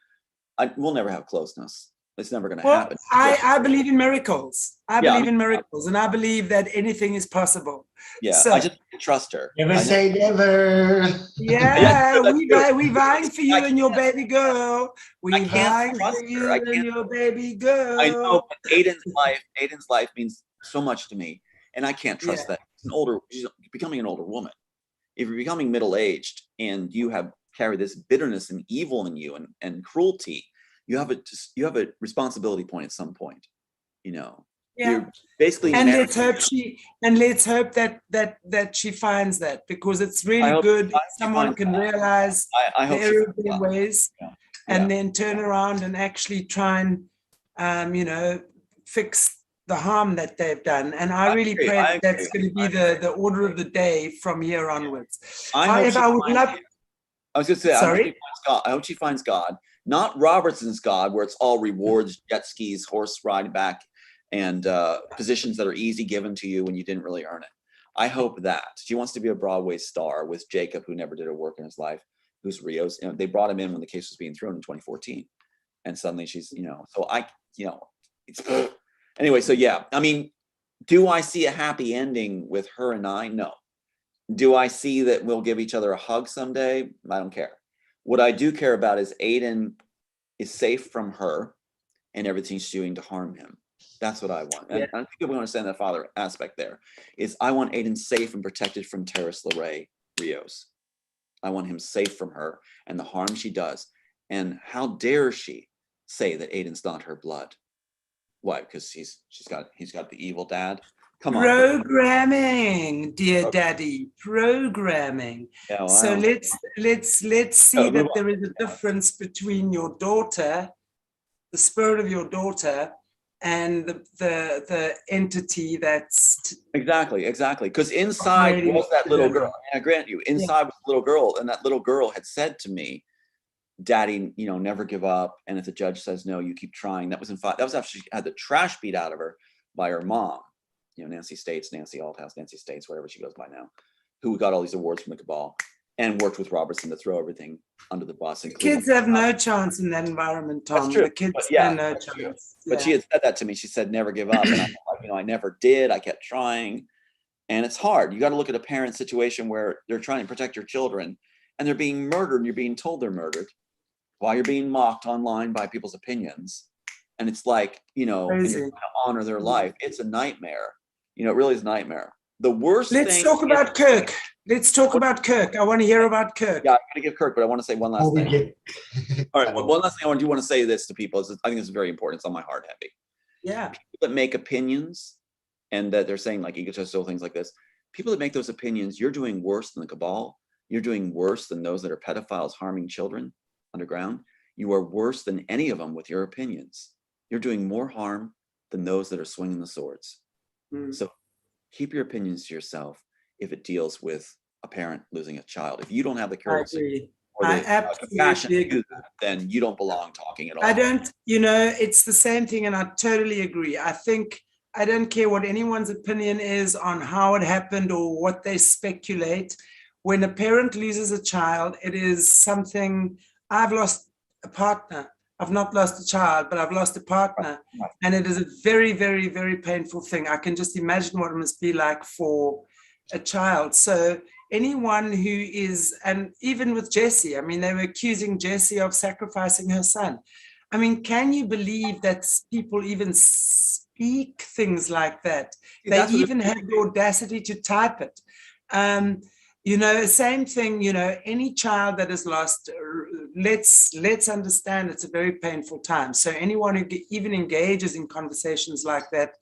S1: we'll never have closeness. It's never going to happen.
S2: I believe in miracles. I believe in miracles, and I believe that anything is possible.
S1: Yeah, so, I just trust her.
S3: Never say never.
S2: Yeah, we vying for you and your baby girl. We vying for you and your baby girl.
S1: I know, but Aiden's life means so much to me. And I can't trust that. She's becoming an older woman. If you're becoming middle-aged and you have carry this bitterness and evil in you and cruelty, you have a responsibility point at some point, you know.
S2: Yeah.
S1: You're basically
S2: And let's hope that she finds that, because it's really good if someone can realize
S1: I
S2: the
S1: hope
S2: error of their ways and
S1: Yeah.
S2: then turn around and actually try and, you know, fix the harm that they've done. And I really
S1: agree,
S2: pray
S1: I
S2: that that's
S1: agree.
S2: going to be the order of the day from here onwards.
S1: I hope
S2: However,
S1: she
S2: I would
S1: finds
S2: love.
S1: it. I was going to say,
S2: Sorry?
S1: I hope she finds God, not Robertson's God, where it's all rewards, jet skis, horse ride back, and positions that are easy given to you when you didn't really earn it. I hope that she wants to be a Broadway star with Jacob, who never did a work in his life, who's Rio's. You know, they brought him in when the case was being thrown in 2014, and suddenly she's, you know. So it's anyway. So yeah, I mean, do I see a happy ending with her and I? No. Do I see that we'll give each other a hug someday? I don't care. What I do care about is Aiden is safe from her and everything she's doing to harm him. That's what I want. And I think people understand that father aspect there is I want Aiden safe and protected from Terrace LeRae Rios. I want him safe from her and the harm she does. And how dare she say that Aiden's not her blood? Why? Because he's got the evil dad. Come on.
S2: Programming, dear daddy, programming.
S1: Yeah, well,
S2: so let's see that there is a difference between your daughter, the spirit of your daughter, and the entity that's
S1: exactly. Because inside was that little girl. I grant you, inside was a little girl, and that little girl had said to me, "Daddy, you know, never give up. And if the judge says no, you keep trying." That was after she had the trash beat out of her by her mom. You know, Nancy ALTHOUSE, Nancy States, whatever she goes by now, who got all these awards from the cabal and worked with Robertson to throw everything under the bus.
S2: Kids have no chance in that environment, Tom.
S1: That's true.
S2: The kids have no chance.
S1: But she had said that to me. She said, "Never give up." And I, you know, I never did. I kept trying. And it's hard. You got to look at a parent situation where they're trying to protect your children and they're being murdered and you're being told they're murdered while you're being mocked online by people's opinions. And it's like, you know, and you're trying to honor their life. It's a nightmare. You know, it really is a nightmare. The worst thing.
S2: Let's talk about Kirk. Let's talk about Kirk. I want to hear about Kirk.
S1: Yeah, I'm going to give Kirk, but I want to say one last thing. All right, one last thing I do want to say this to people. I think this is very important. It's on my heart heavy.
S2: Yeah.
S1: People that make opinions and that they're saying like egotistical things like this, people that make those opinions, you're doing worse than the cabal. You're doing worse than those that are pedophiles harming children underground. You are worse than any of them with your opinions. You're doing more harm than those that are swinging the swords. So keep your opinions to yourself if it deals with a parent losing a child. If you don't have the courage or the compassion to do that, then you don't belong talking at all.
S2: I don't, you know, it's the same thing, and I totally agree. I think I don't care what anyone's opinion is on how it happened or what they speculate. When a parent loses a child, it is something. I've lost a partner. I've not lost a child, but I've lost a partner. And it is a very, very, very painful thing. I can just imagine what it must be like for a child. So anyone who is, and even with Jessie, I mean, they were accusing Jessie of sacrificing her son. I mean, can you believe that people even speak things like that? They even have the audacity to type it. You know, same thing, you know, any child that is lost, let's understand it's a very painful time. So anyone who even engages in conversations like that,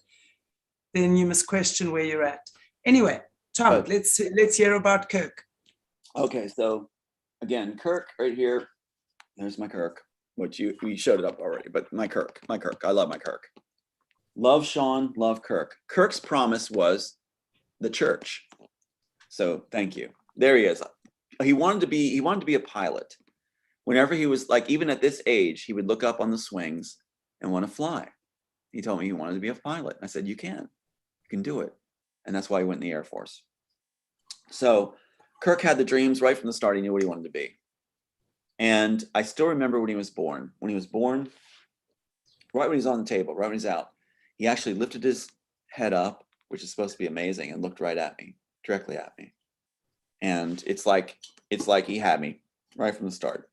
S2: then you must question where you're at. Anyway, Tom, let's hear about Kirk.
S1: Okay, so again, Kirk right here. There's my Kirk, which we showed it up already, but my Kirk. I love my Kirk. Love Sean, love Kirk. Kirk's promise was the church. So thank you. There he is. He wanted to be a pilot. Whenever he was like, even at this age, he would look up on the swings and want to fly. He told me he wanted to be a pilot. I said, you can do it. And that's why he went in the Air Force. So Kirk had the dreams right from the start. He knew what he wanted to be. And I still remember when he was born. When he was born, right when he's on the table, right when he's out, he actually lifted his head up, which is supposed to be amazing, and looked right at me, directly at me. And it's like he had me right from the start.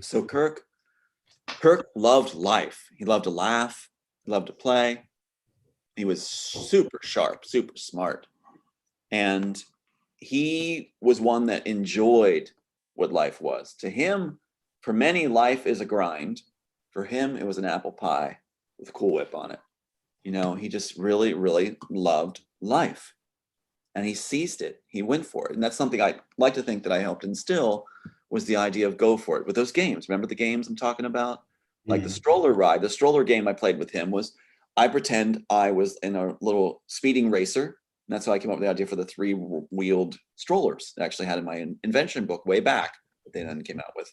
S1: So Kirk loved life. He loved to laugh. He loved to play. He was super sharp, super smart. And he was one that enjoyed what life was. To him, for many, life is a grind. For him, it was an apple pie with a Cool Whip on it. You know, he just really, really loved life. And he seized it. He went for it. And that's something I like to think that I helped instill, was the idea of go for it with those games. Remember the games I'm talking about? Like the stroller ride, the stroller game I played with him was, I pretend I was in a little speeding racer. And that's how I came up with the idea for the 3-wheeled strollers I actually had in my invention book way back that they then came out with.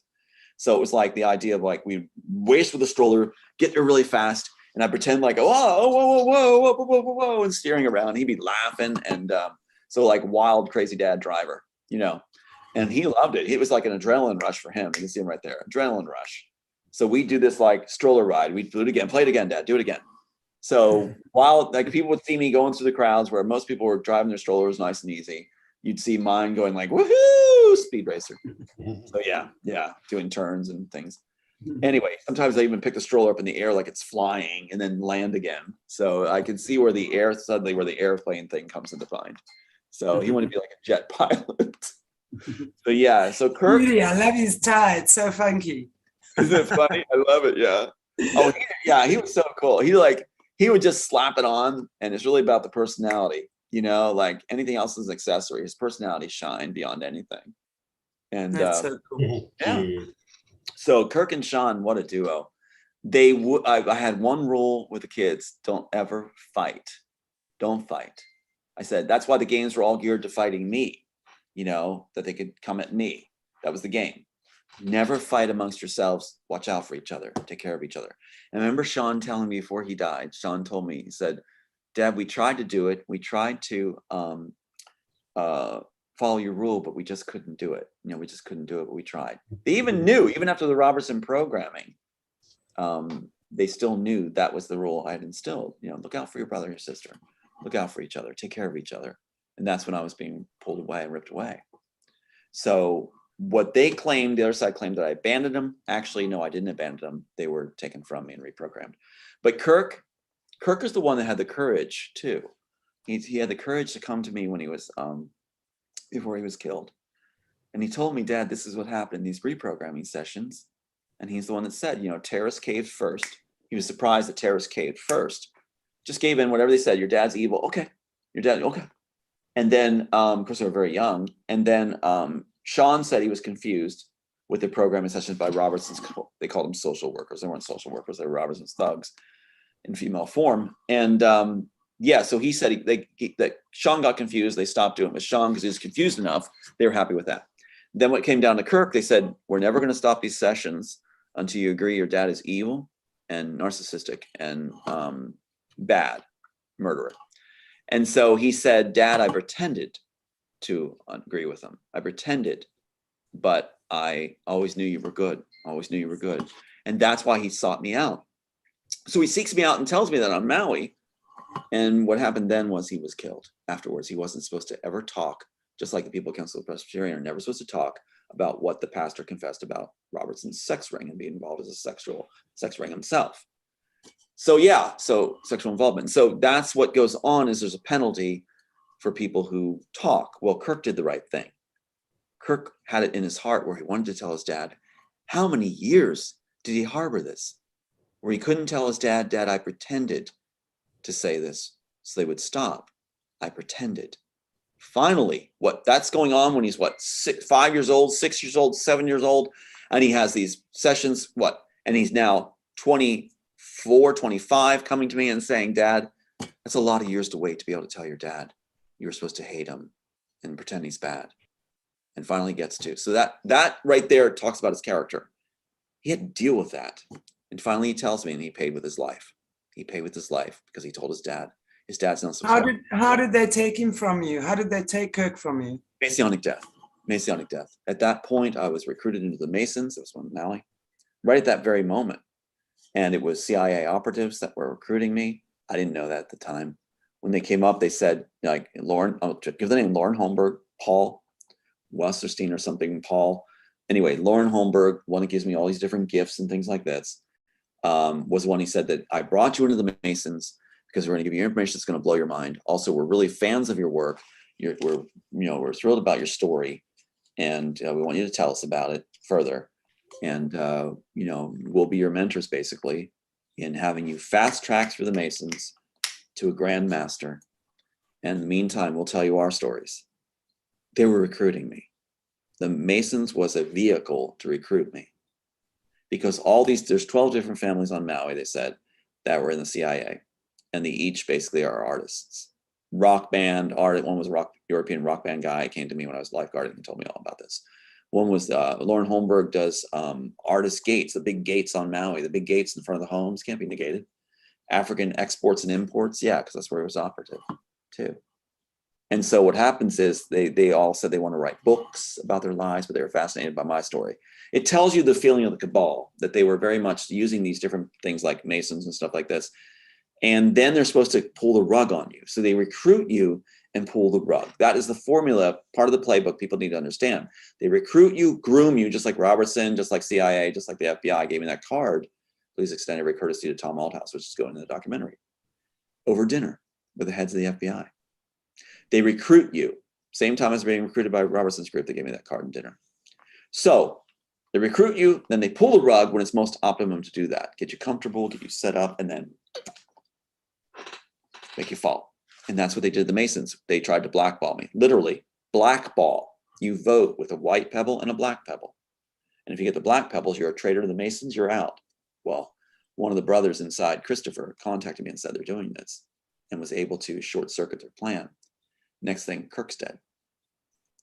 S1: So it was like the idea of like, we race with the stroller, get there really fast. And I pretend like, whoa, whoa, whoa, whoa, whoa, whoa, whoa, whoa, and steering around. He'd be laughing. And so like wild, crazy dad driver, you know, and he loved it. It was like an adrenaline rush for him. You can see him right there, adrenaline rush. So we do this like stroller ride. We do it again, play it again, Dad, do it again. So while like people would see me going through the crowds where most people were driving their strollers nice and easy, you'd see mine going like, woohoo, speed racer. So yeah, doing turns and things. Anyway, sometimes I even pick the stroller up in the air like it's flying and then land again. So I can see where the airplane thing comes into mind. So he wanted to be like a jet pilot. So yeah, so Kirk.
S2: Really, I love his tie. It's so funky.
S1: Isn't it funny? I love it. Yeah. Oh, he was so cool. He would just slap it on, and it's really about the personality. You know, like anything else is an accessory. His personality shined beyond anything. And
S2: that's so cool.
S1: Yeah. So Kirk and Sean, what a duo. I had one rule with the kids: don't ever fight. Don't fight. I said that's why the games were all geared to fighting me. You know, that they could come at me. That was the game. Never fight amongst yourselves. Watch out for each other. Take care of each other. And I remember Sean telling me before he died, Sean told me, he said, Dad, we tried to do it. We tried to follow your rule, but we just couldn't do it. You know, we just couldn't do it, but we tried. They even knew, even after the Robertson programming, they still knew that was the rule I had instilled. You know, look out for your brother and your sister. Look out for each other. Take care of each other. And that's when I was being pulled away and ripped away. So what they claimed, the other side claimed that I abandoned them. Actually, no, I didn't abandon them. They were taken from me and reprogrammed. But Kirk is the one that had the courage too. He had the courage to come to me when he was, before he was killed. And he told me, Dad, this is what happened in these reprogramming sessions. And he's the one that said, you know, Terrace caved first. He was surprised that Terrace caved first. Just gave in whatever they said. Your dad's evil. Okay. Your dad, okay. And then, of course, they were very young. And then Sean said he was confused with the programming sessions by Robertson's. They called them social workers. They weren't social workers. They were Robertson's thugs in female form. And so he said that Sean got confused. They stopped doing it with Sean because he was confused enough. They were happy with that. Then when it came down to Kirk, they said, we're never going to stop these sessions until you agree your dad is evil and narcissistic and bad, murderer. And so he said, Dad, I pretended to agree with him. I pretended, but I always knew you were good. Always knew you were good. And that's why he sought me out. So he seeks me out and tells me that on Maui. And what happened then was he was killed afterwards. He wasn't supposed to ever talk, just like the people at Council of Presbyterian are never supposed to talk about what the pastor confessed about Robertson's sex ring and being involved as a sexual sex ring himself. So so sexual involvement. So that's what goes on, is there's a penalty for people who talk. Well, Kirk did the right thing. Kirk had it in his heart where he wanted to tell his dad. How many years did he harbor this? Where he couldn't tell his dad, Dad, I pretended to say this so they would stop. I pretended. Finally, that's going on when he's 5 years old, 6 years old, 7 years old, and he has these sessions, and he's now 24, 25, coming to me and saying, Dad, that's a lot of years to wait to be able to tell your dad you were supposed to hate him and pretend he's bad. And finally gets to. So that right there talks about his character. He had to deal with that. And finally he tells me, and he paid with his life. He paid with his life because he told his dad. His dad's not so
S2: How did they take him from you? How did they take Kirk from you?
S1: Masonic death. Masonic death. At that point, I was recruited into the Masons. It was one in Maui. Right at that very moment. And it was CIA operatives that were recruiting me. I didn't know that at the time. When they came up, they said, like, Lauren, I'll give the name, Lauren Holmberg, Paul Westerstein or something, Paul. Anyway, Lauren Holmberg, one that gives me all these different gifts and things like this, was one he said that I brought you into the Masons because we're going to give you information that's going to blow your mind. Also, we're really fans of your work. We're thrilled about your story, and we want you to tell us about it further. And we'll be your mentors basically in having you fast track through the Masons to a Grand Master. And in the meantime, we'll tell you our stories. They were recruiting me. The Masons was a vehicle to recruit me, because there's 12 different families on Maui, they said, that were in the CIA, and they each basically are artists. Rock band art. One was a European rock band guy. Came to me when I was lifeguarding and told me all about this. One was Lauren Holmberg does artist gates, the big gates on Maui, the big gates in front of the homes can't be negated. African exports and imports, yeah, because that's where it was operative too. And so what happens is they all said they want to write books about their lives, but they were fascinated by my story. It tells you the feeling of the cabal, that they were very much using these different things like Masons and stuff like this. And then they're supposed to pull the rug on you. So they recruit you and pull the rug. That is the formula, part of the playbook people need to understand. They recruit you, groom you, just like Robertson, just like CIA, just like the FBI gave me that card. Please extend every courtesy to Tom Althouse, which is going in the documentary, over dinner with the heads of the FBI. They recruit you, same time as being recruited by Robertson's group. They gave me that card and dinner. So they recruit you, then they pull the rug when it's most optimum to do that. Get you comfortable, get you set up, and then make you fall. And that's what they did to the Masons. They tried to blackball me, literally blackball. You vote with a white pebble and a black pebble. And if you get the black pebbles, you're a traitor to the Masons, you're out. Well, one of the brothers inside, Christopher, contacted me and said they're doing this and was able to short circuit their plan. Next thing, Kirk's dead.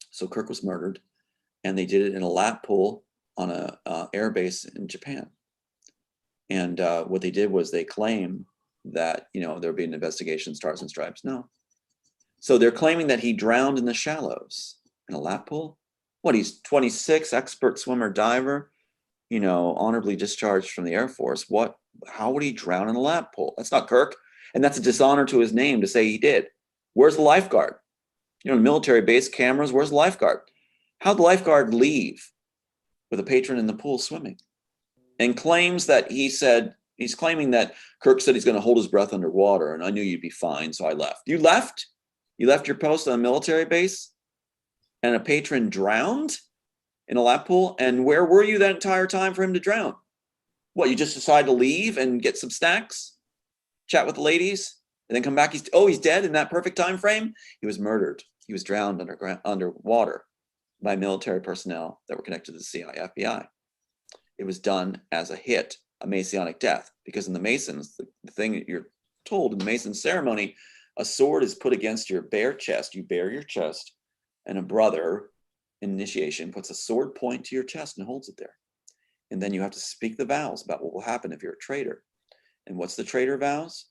S1: So Kirk was murdered, and they did it in a lap pool on a air base in Japan. And what they did was they claim that, there would be an investigation, Stars and Stripes. No. So they're claiming that he drowned in the shallows in a lap pool. What, he's 26, expert swimmer, diver, honorably discharged from the Air Force. How would he drown in a lap pool? That's not Kirk. And that's a dishonor to his name to say he did. Where's the lifeguard? Military base cameras, where's the lifeguard? How'd the lifeguard leave with a patron in the pool swimming? And claims that he's claiming that Kirk said he's going to hold his breath underwater, and I knew you'd be fine, so I left. You left? You left your post on a military base, and a patron drowned in a lap pool? And where were you that entire time for him to drown? What, you just decided to leave and get some snacks, chat with the ladies, and then come back? He's dead in that perfect time frame? He was murdered. He was drowned underwater by military personnel that were connected to the CIA, FBI. It was done as a hit, a Masonic death, because in the Masons, the thing that you're told in the Mason ceremony, a sword is put against your bare chest. You bare your chest, and a brother in initiation puts a sword point to your chest and holds it there. And then you have to speak the vows about what will happen if you're a traitor. And what's the traitor vows?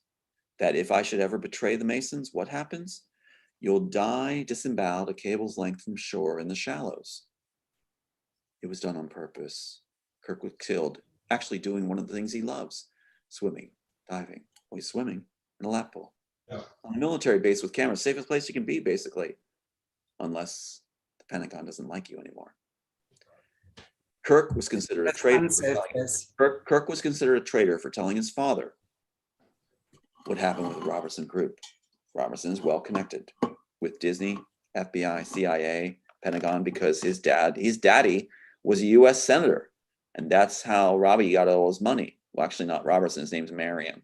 S1: That if I should ever betray the Masons, what happens? You'll die disemboweled a cable's length from shore in the shallows. It was done on purpose. Kirk was killed actually doing one of the things he loves, swimming, diving. Well, he's swimming in a lap pool. Yeah. On a military base with cameras, safest place you can be, basically, unless the Pentagon doesn't like you anymore. Kirk was considered a traitor. Kirk was considered a traitor for telling his father what happened with the Robertson group. Robertson is well connected with Disney, FBI, CIA, Pentagon, because his daddy was a U.S. senator. And that's how Robbie got all his money. Well, actually not Robertson. His name's Marion.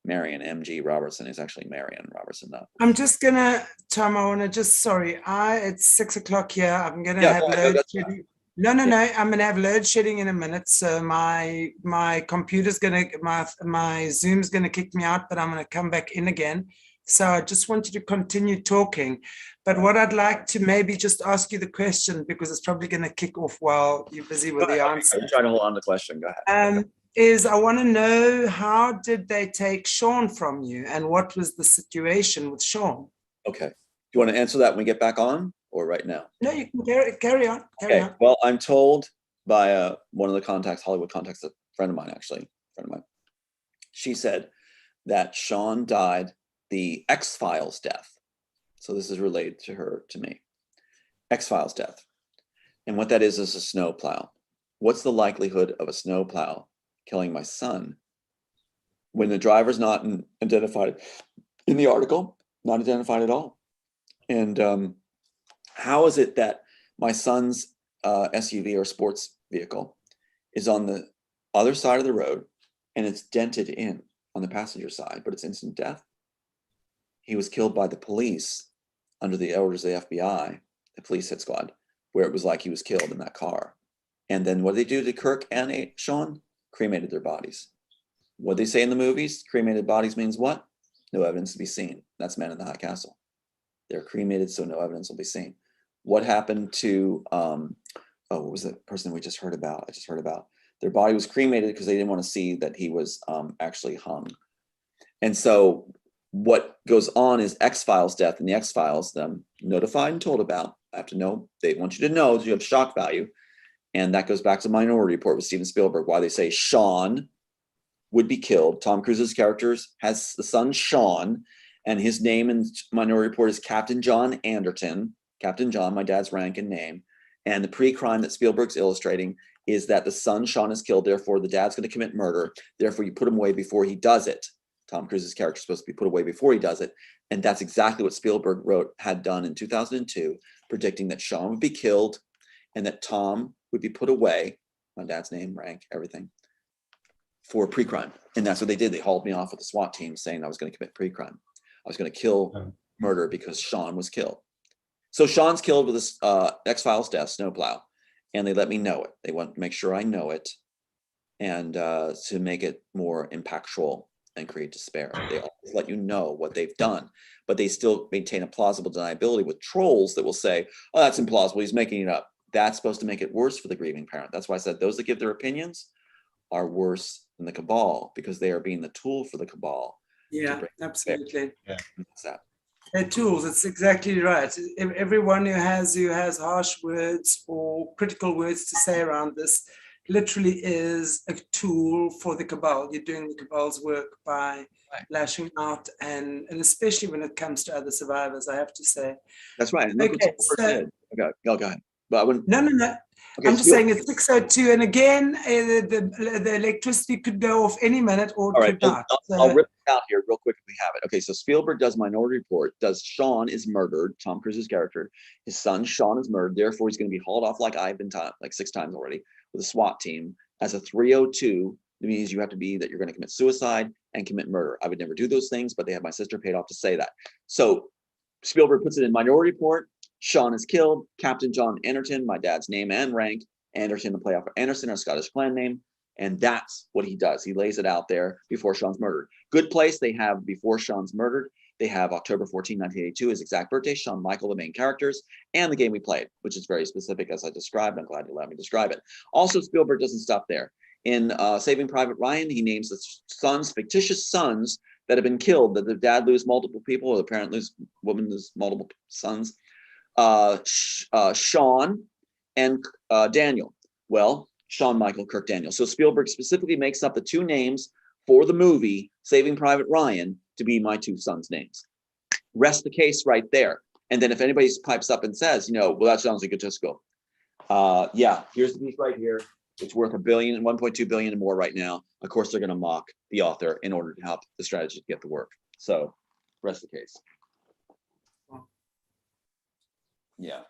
S1: Marion M.G. Robertson is actually Marion Robertson. Not.
S2: I'm just gonna, Tom, I wanna it's 6:00 here. I'm gonna have load shedding. No, I'm gonna have load shedding in a minute. So my computer's my Zoom's gonna kick me out, but I'm gonna come back in again. So I just want you to continue talking. But what I'd like to maybe just ask you the question, because it's probably going to kick off while you're busy with the answer.
S1: I'm trying to hold on to the question. Go ahead.
S2: Is I want to know, how did they take Sean from you, and what was the situation with Sean?
S1: Okay. Do you want to answer that when we get back on, or right now?
S2: No, you can carry on. Carry on.
S1: Well, I'm told by one of the contacts, Hollywood contacts, a friend of mine. She said that Sean died the X-Files death. So this is related to me. X-Files death. And what that is a snowplow. What's the likelihood of a snowplow killing my son when the driver's not identified in the article, not identified at all. And how is it that my son's SUV or sports vehicle is on the other side of the road and it's dented in on the passenger side, but it's instant death? He was killed by the police under the orders of the FBI, the police hit squad, where it was like he was killed in that car. And then what did they do to Kirk and Sean? Cremated their bodies. What they say in the movies, cremated bodies means what? No evidence to be seen. That's Men in the High Castle. They're cremated, so no evidence will be seen. What happened to, what was the person we just heard about? I just heard about. Their body was cremated because they didn't want to see that he was actually hung. And so what goes on is X-Files death, and the X-Files, them notified and told about. I have to know, they want you to know that you have shock value. And that goes back to Minority Report with Steven Spielberg, why they say Sean would be killed. Tom Cruise's character has the son Sean, and his name in Minority Report is Captain John Anderton. Captain John, my dad's rank and name. And the pre-crime that Spielberg's illustrating is that the son Sean is killed, therefore the dad's going to commit murder. Therefore you put him away before he does it. Tom Cruise's character is supposed to be put away before he does it. And that's exactly what Spielberg had done in 2002, predicting that Sean would be killed and that Tom would be put away, my dad's name, rank, everything, for pre-crime. And that's what they did. They hauled me off with the SWAT team saying I was going to commit pre-crime. I was going to kill murder because Sean was killed. So Sean's killed with this X-Files death, snowplow, and they let me know it. They want to make sure I know it, and to make it more impactful and create despair. They always let you know what they've done, but they still maintain a plausible deniability with trolls that will say, oh, that's implausible, he's making it up. That's supposed to make it worse for the grieving parent. That's why I said those that give their opinions are worse than the cabal, because they are being the tool for the cabal.
S2: Yeah, absolutely.
S1: Yeah. That's that.
S2: They're tools. It's exactly right. Everyone who has harsh words or critical words to say around this literally is a tool for the cabal. You're doing the cabal's work by lashing out, and especially when it comes to other survivors, I have to say.
S1: That's right.
S2: Okay,
S1: so, go ahead. But I wouldn't.
S2: No.
S1: Okay,
S2: I'm just saying it's 6:02, and again, the electricity could go off any minute, or it could not.
S1: I'll rip it out here real quick if we have it. Okay, so Spielberg does Minority Report. Does Sean is murdered, Tom Cruise's character. His son Sean is murdered. Therefore, he's going to be hauled off like I've been taught like 6 times already with a SWAT team as a 302. It means you have to be that you're going to commit suicide and commit murder. I would never do those things, but they have my sister paid off to say that. So Spielberg puts it in Minority Report. Sean is killed. Captain John Anderton, my dad's name and rank. Anderton, the playoff for Anderson, our Scottish clan name. And that's what he does. He lays it out there before Sean's murdered. Good place, they have before Sean's murdered. They have October 14, 1982, his exact birthday, Shawn Michael, the main characters, and the game we played, which is very specific as I described. I'm glad you allowed me to describe it. Also, Spielberg doesn't stop there. In Saving Private Ryan, he names the sons, fictitious sons that have been killed, that the dad lose multiple people, or the parent lose, woman lose multiple sons. Sean and Daniel. Well, Shawn Michael, Kirk Daniel. So Spielberg specifically makes up the 2 names for the movie Saving Private Ryan to be my 2 sons' names. Rest the case right there. And then if anybody pipes up and says, well, that sounds egotistical. Yeah, here's the piece right here. It's worth $1 billion, 1.2 billion and more right now. Of course, they're going to mock the author in order to help the strategist get the work. So rest the case. Yeah.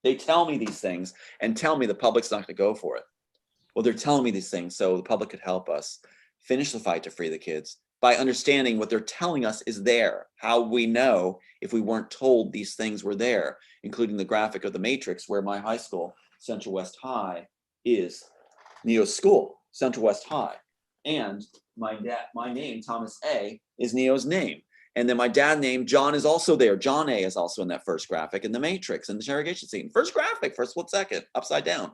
S1: They tell me these things and tell me the public's not going to go for it. Well, they're telling me these things so the public could help us finish the fight to free the kids by understanding what they're telling us is there. How we know if we weren't told these things were there, including the graphic of the Matrix, where my high school, Central West High, is Neo's school, Central West High. And my name, Thomas A., is Neo's name. And then my dad name, John, is also there. John A. is also in that first graphic in the Matrix, in the interrogation scene. First graphic, first split second, upside down.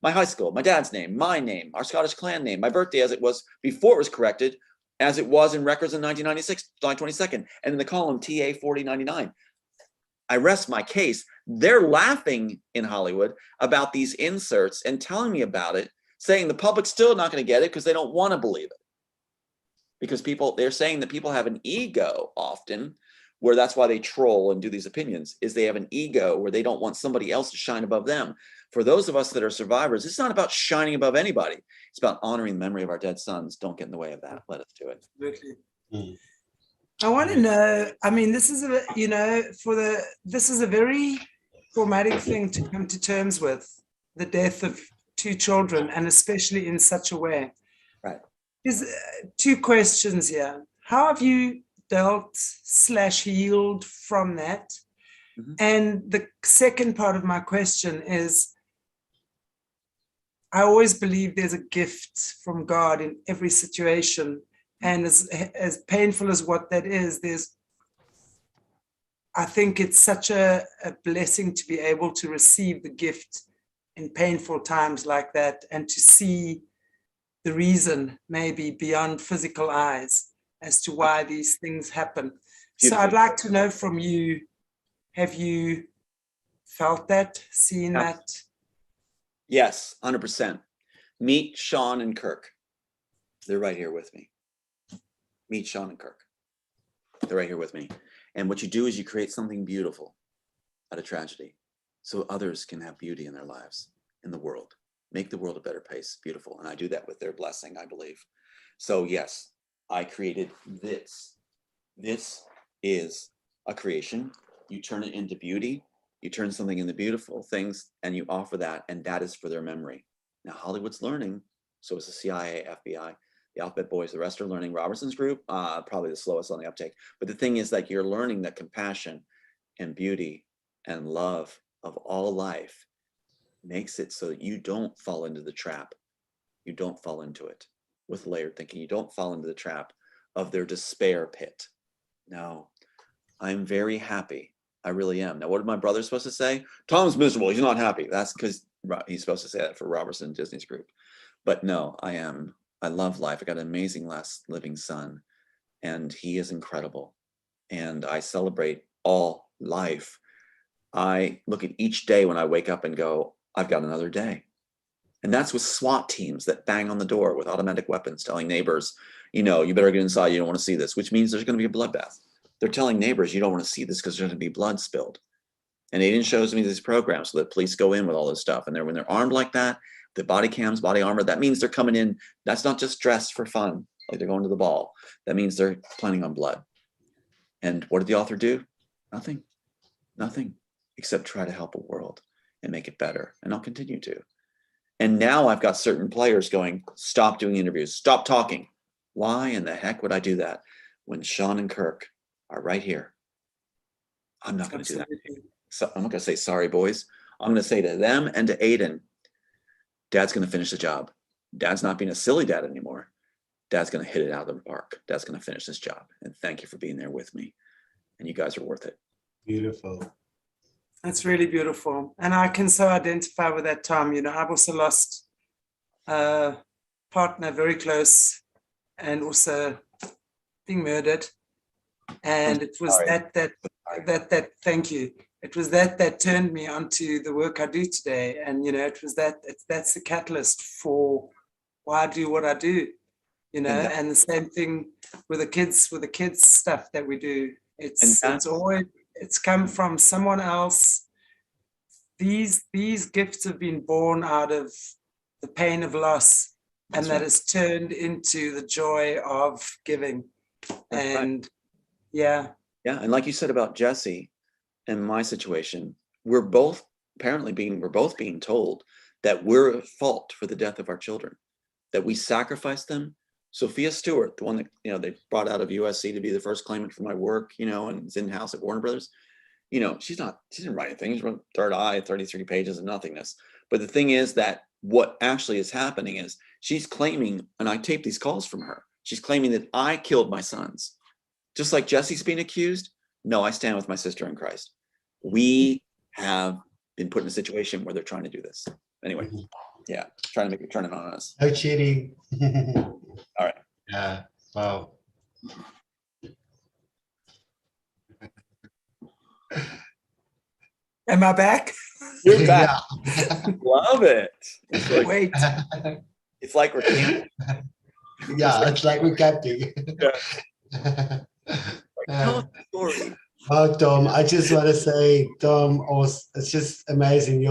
S1: My high school, my dad's name, my name, our Scottish clan name, my birthday as it was before it was corrected, as it was in records in 1996, July 22nd, and in the column TA 4099. I rest my case. They're laughing in Hollywood about these inserts and telling me about it, saying the public's still not going to get it because they don't want to believe it. Because they're saying that people have an ego often where that's why they troll and do these opinions, is they have an ego where they don't want somebody else to shine above them. For those of us that are survivors, it's not about shining above anybody. It's about honoring the memory of our dead sons. Don't get in the way of that. Let us do it.
S2: Absolutely. I want to know, I mean, this is a, you know, this is a very traumatic thing to come to terms with, the death of 2 children, and especially in such a way.
S1: Right.
S2: There's 2 questions here. How have you dealt / healed from that?
S1: Mm-hmm.
S2: And the second part of my question is, I always believe there's a gift from God in every situation. And as painful as what that is, I think it's such a blessing to be able to receive the gift in painful times like that, and to see the reason maybe beyond physical eyes as to why these things happen. So I'd like to know from you, have you felt that, seen that?
S1: Yes, 100%. Meet Sean and Kirk. They're right here with me. Meet Sean and Kirk. They're right here with me. And what you do is you create something beautiful out of tragedy, so others can have beauty in their lives, in the world. Make the world a better place, beautiful. And I do that with their blessing, I believe. So yes, I created this. This is a creation. You turn it into beauty. You turn something into beautiful things, and you offer that, and that is for their memory. Now, Hollywood's learning. So is the CIA, FBI, the Alphabet Boys. The rest are learning. Robertson's group, probably the slowest on the uptake. But the thing is that you're learning that compassion and beauty and love of all life makes it so that you don't fall into the trap. You don't fall into it with layered thinking. You don't fall into the trap of their despair pit. No, I'm very happy. I really am. Now, what did my brother supposed to say? Tom's miserable. He's not happy. That's because he's supposed to say that for Robertson and Disney's group. But no, I am. I love life. I got an amazing last living son, and he is incredible. And I celebrate all life. I look at each day when I wake up and go, I've got another day. And that's with SWAT teams that bang on the door with automatic weapons, telling neighbors, you know, you better get inside. You don't want to see this, which means there's going to be a bloodbath. They're telling neighbors, you don't want to see this because there's going to be blood spilled. And Aiden shows me these programs so that police go in with all this stuff. And when they're armed like that, the body cams, body armor, that means they're coming in. That's not just dressed for fun, like they're going to the ball. That means they're planning on blood. And what did the author do? Nothing, except try to help a world and make it better. And I'll continue to. And now I've got certain players going, stop doing interviews, stop talking. Why in the heck would I do that when Sean and Kirk are right here? I'm not going to do that. So I'm not going to say, sorry, boys. I'm going to say to them and to Aiden, Dad's going to finish the job. Dad's not being a silly dad anymore. Dad's going to hit it out of the park. Dad's going to finish this job. And thank you for being there with me. And you guys are worth it.
S3: Beautiful.
S2: That's really beautiful. And I can so identify with that, Tom. You know, I've also lost a partner very close and also being murdered. And it was that thank you. It was that turned me onto the work I do today. And, you know, that's the catalyst for why I do what I do, you know, and the same thing with the kids stuff that we do. It's come from someone else. These gifts have been born out of the pain of loss, and that has turned into the joy of giving. And yeah.
S1: And like you said about Jesse and my situation, we're both being told that we're at fault for the death of our children, that we sacrificed them. Sophia Stewart, the one that, you know, they brought out of USC to be the first claimant for my work, you know, and is in-house at Warner Brothers. You know, she didn't write anything. She wrote Third Eye, 33 pages of nothingness. But the thing is that what actually is happening is she's claiming, and I taped these calls from her, she's claiming that I killed my sons. Just like Jesse's being accused. No, I stand with my sister in Christ. We have been put in a situation where they're trying to do this. Anyway, yeah, trying to turn it on us.
S3: No cheating.
S1: All right.
S3: Yeah. Wow.
S2: Am I back?
S1: You're back.
S3: Yeah.
S1: Love it.
S2: Wait.
S1: It's like we're camping.
S3: Yeah, it's like we're camping.
S1: Yeah. Tell us the story.
S3: Well, Tom, I just want to say, Tom, it's just amazing.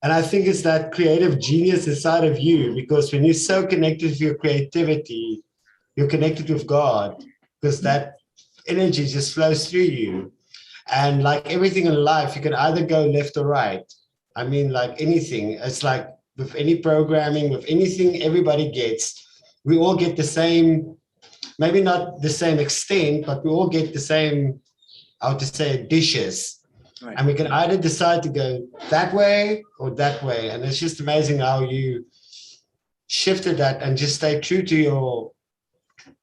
S3: And I think it's that creative genius inside of you, because when you're so connected with your creativity, you're connected with God, because that energy just flows through you. And like everything in life, you can either go left or right. I mean, like anything, it's like with any programming, with anything everybody gets, we all get the same, maybe not the same extent, but we all get the same, how to say, dishes.
S1: Right.
S3: And we can either decide to go that way or that way. And it's just amazing how you shifted that and just stay true to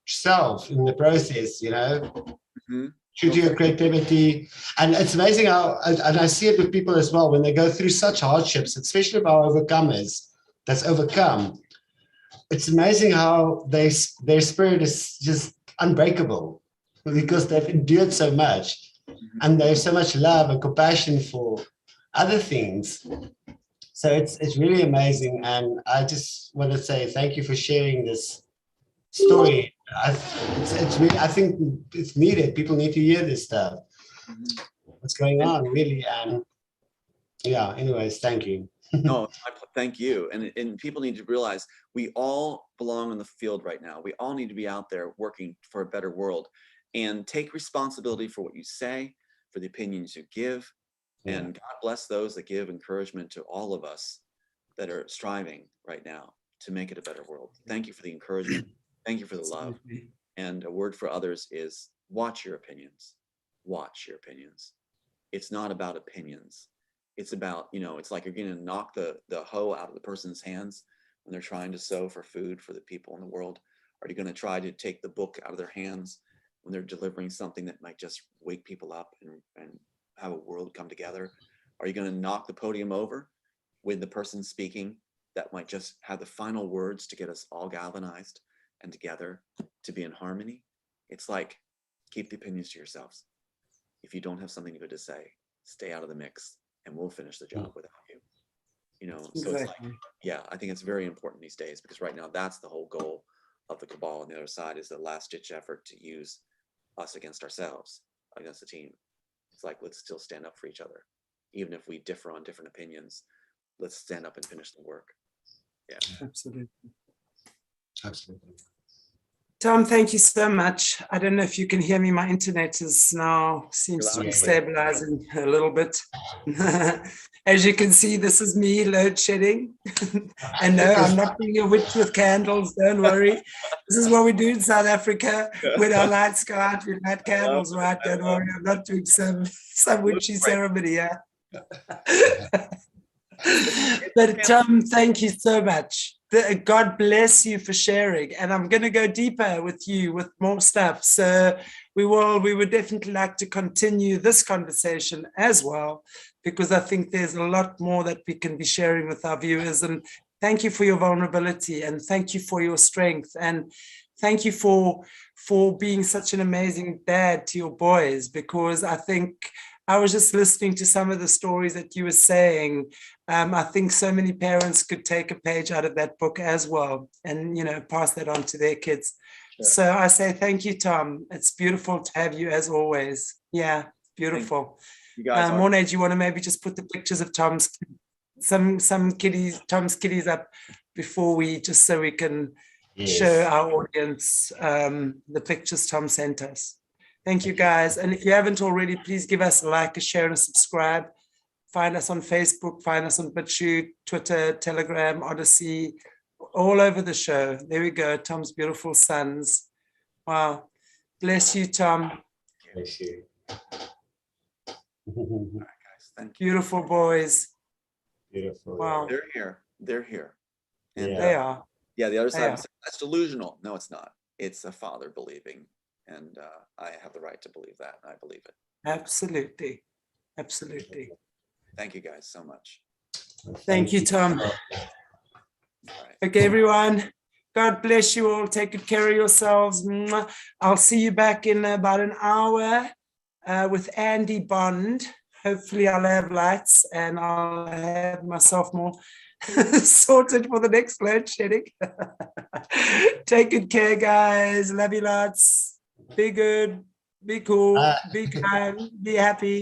S3: yourself in the process,
S1: Mhm.
S3: true to your creativity. And it's amazing how, and I see it with people as well, when they go through such hardships, especially with our overcomers that's overcome, it's amazing how their spirit is just unbreakable because they've endured so much. And there's so much love and compassion for other things. So it's really amazing. And I just want to say thank you for sharing this story. It's really, I think it's needed. People need to hear this stuff. What's going on, really? And yeah, anyways, thank you.
S1: No, thank you. And people need to realize we all belong in the field right now. We all need to be out there working for a better world, and take responsibility for what you say, for the opinions you give.
S3: Yeah.
S1: And God bless those that give encouragement to all of us that are striving right now to make it a better world. Thank you for the encouragement. Thank you for the love. And a word for others is watch your opinions. Watch your opinions. It's not about opinions. It's about, it's like you're going to knock the hoe out of the person's hands when they're trying to sow for food for the people in the world. Are you going to try to take the book out of their hands when they're delivering something that might just wake people up and have a world come together? Are you going to knock the podium over with the person speaking that might just have the final words to get us all galvanized and together to be in harmony? It's like, keep the opinions to yourselves. If you don't have something good to say, stay out of the mix, and we'll finish the job without you. So it's like, yeah, I think it's very important these days, because right now that's the whole goal of the cabal on the other side, is the last ditch effort to use us against ourselves, against the team. It's like, let's still stand up for each other. Even if we differ on different opinions, let's stand up and finish the work. Yeah.
S2: Absolutely.
S3: Absolutely.
S2: Tom, thank you so much. I don't know if you can hear me. My internet is now seems to be stabilizing a little bit. As you can see, this is me load shedding. And no, I'm not being a witch with candles. Don't worry. This is what we do in South Africa. When our lights go out, we light candles, right? Don't worry. I'm not doing some witchy ceremony. Yeah. But Tom, thank you so much. God bless you for sharing. And I'm going to go deeper with you with more stuff. So we would definitely like to continue this conversation as well, because I think there's a lot more that we can be sharing with our viewers. And thank you for your vulnerability, and thank you for your strength, and thank you for being such an amazing dad to your boys, because I think I was just listening to some of the stories that you were saying. I think so many parents could take a page out of that book as well, and pass that on to their kids. Sure. So I say thank you, Tom. It's beautiful to have you as always. Yeah, beautiful.
S1: You guys
S2: Mornay, do you want to maybe just put the pictures of Tom's kitties up before we, just so we can show our audience the pictures Tom sent us. Thank you, guys. And if you haven't already, please give us a like, a share, and a subscribe. Find us on Facebook, find us on BitChute, Twitter, Telegram, Odyssey, all over the show. There we go, Tom's beautiful sons. Wow. Bless you, Tom.
S3: Bless you.
S1: All right, guys. Thank you.
S2: Beautiful boys.
S3: Beautiful.
S2: Wow.
S1: They're here. And,
S2: they are.
S1: Yeah, the other side, that's delusional. No, it's not. It's a father believing. And I have the right to believe that. And I believe it.
S2: Absolutely. Absolutely.
S1: Thank you guys so much.
S2: Thank you, Tom.
S1: All right.
S2: Okay, everyone. God bless you all. Take good care of yourselves. I'll see you back in about an hour with Andy Bond. Hopefully I'll have lights and I'll have myself more sorted for the next load shedding. Take good care, guys. Love you lots. Be good. Be cool, be kind, be happy.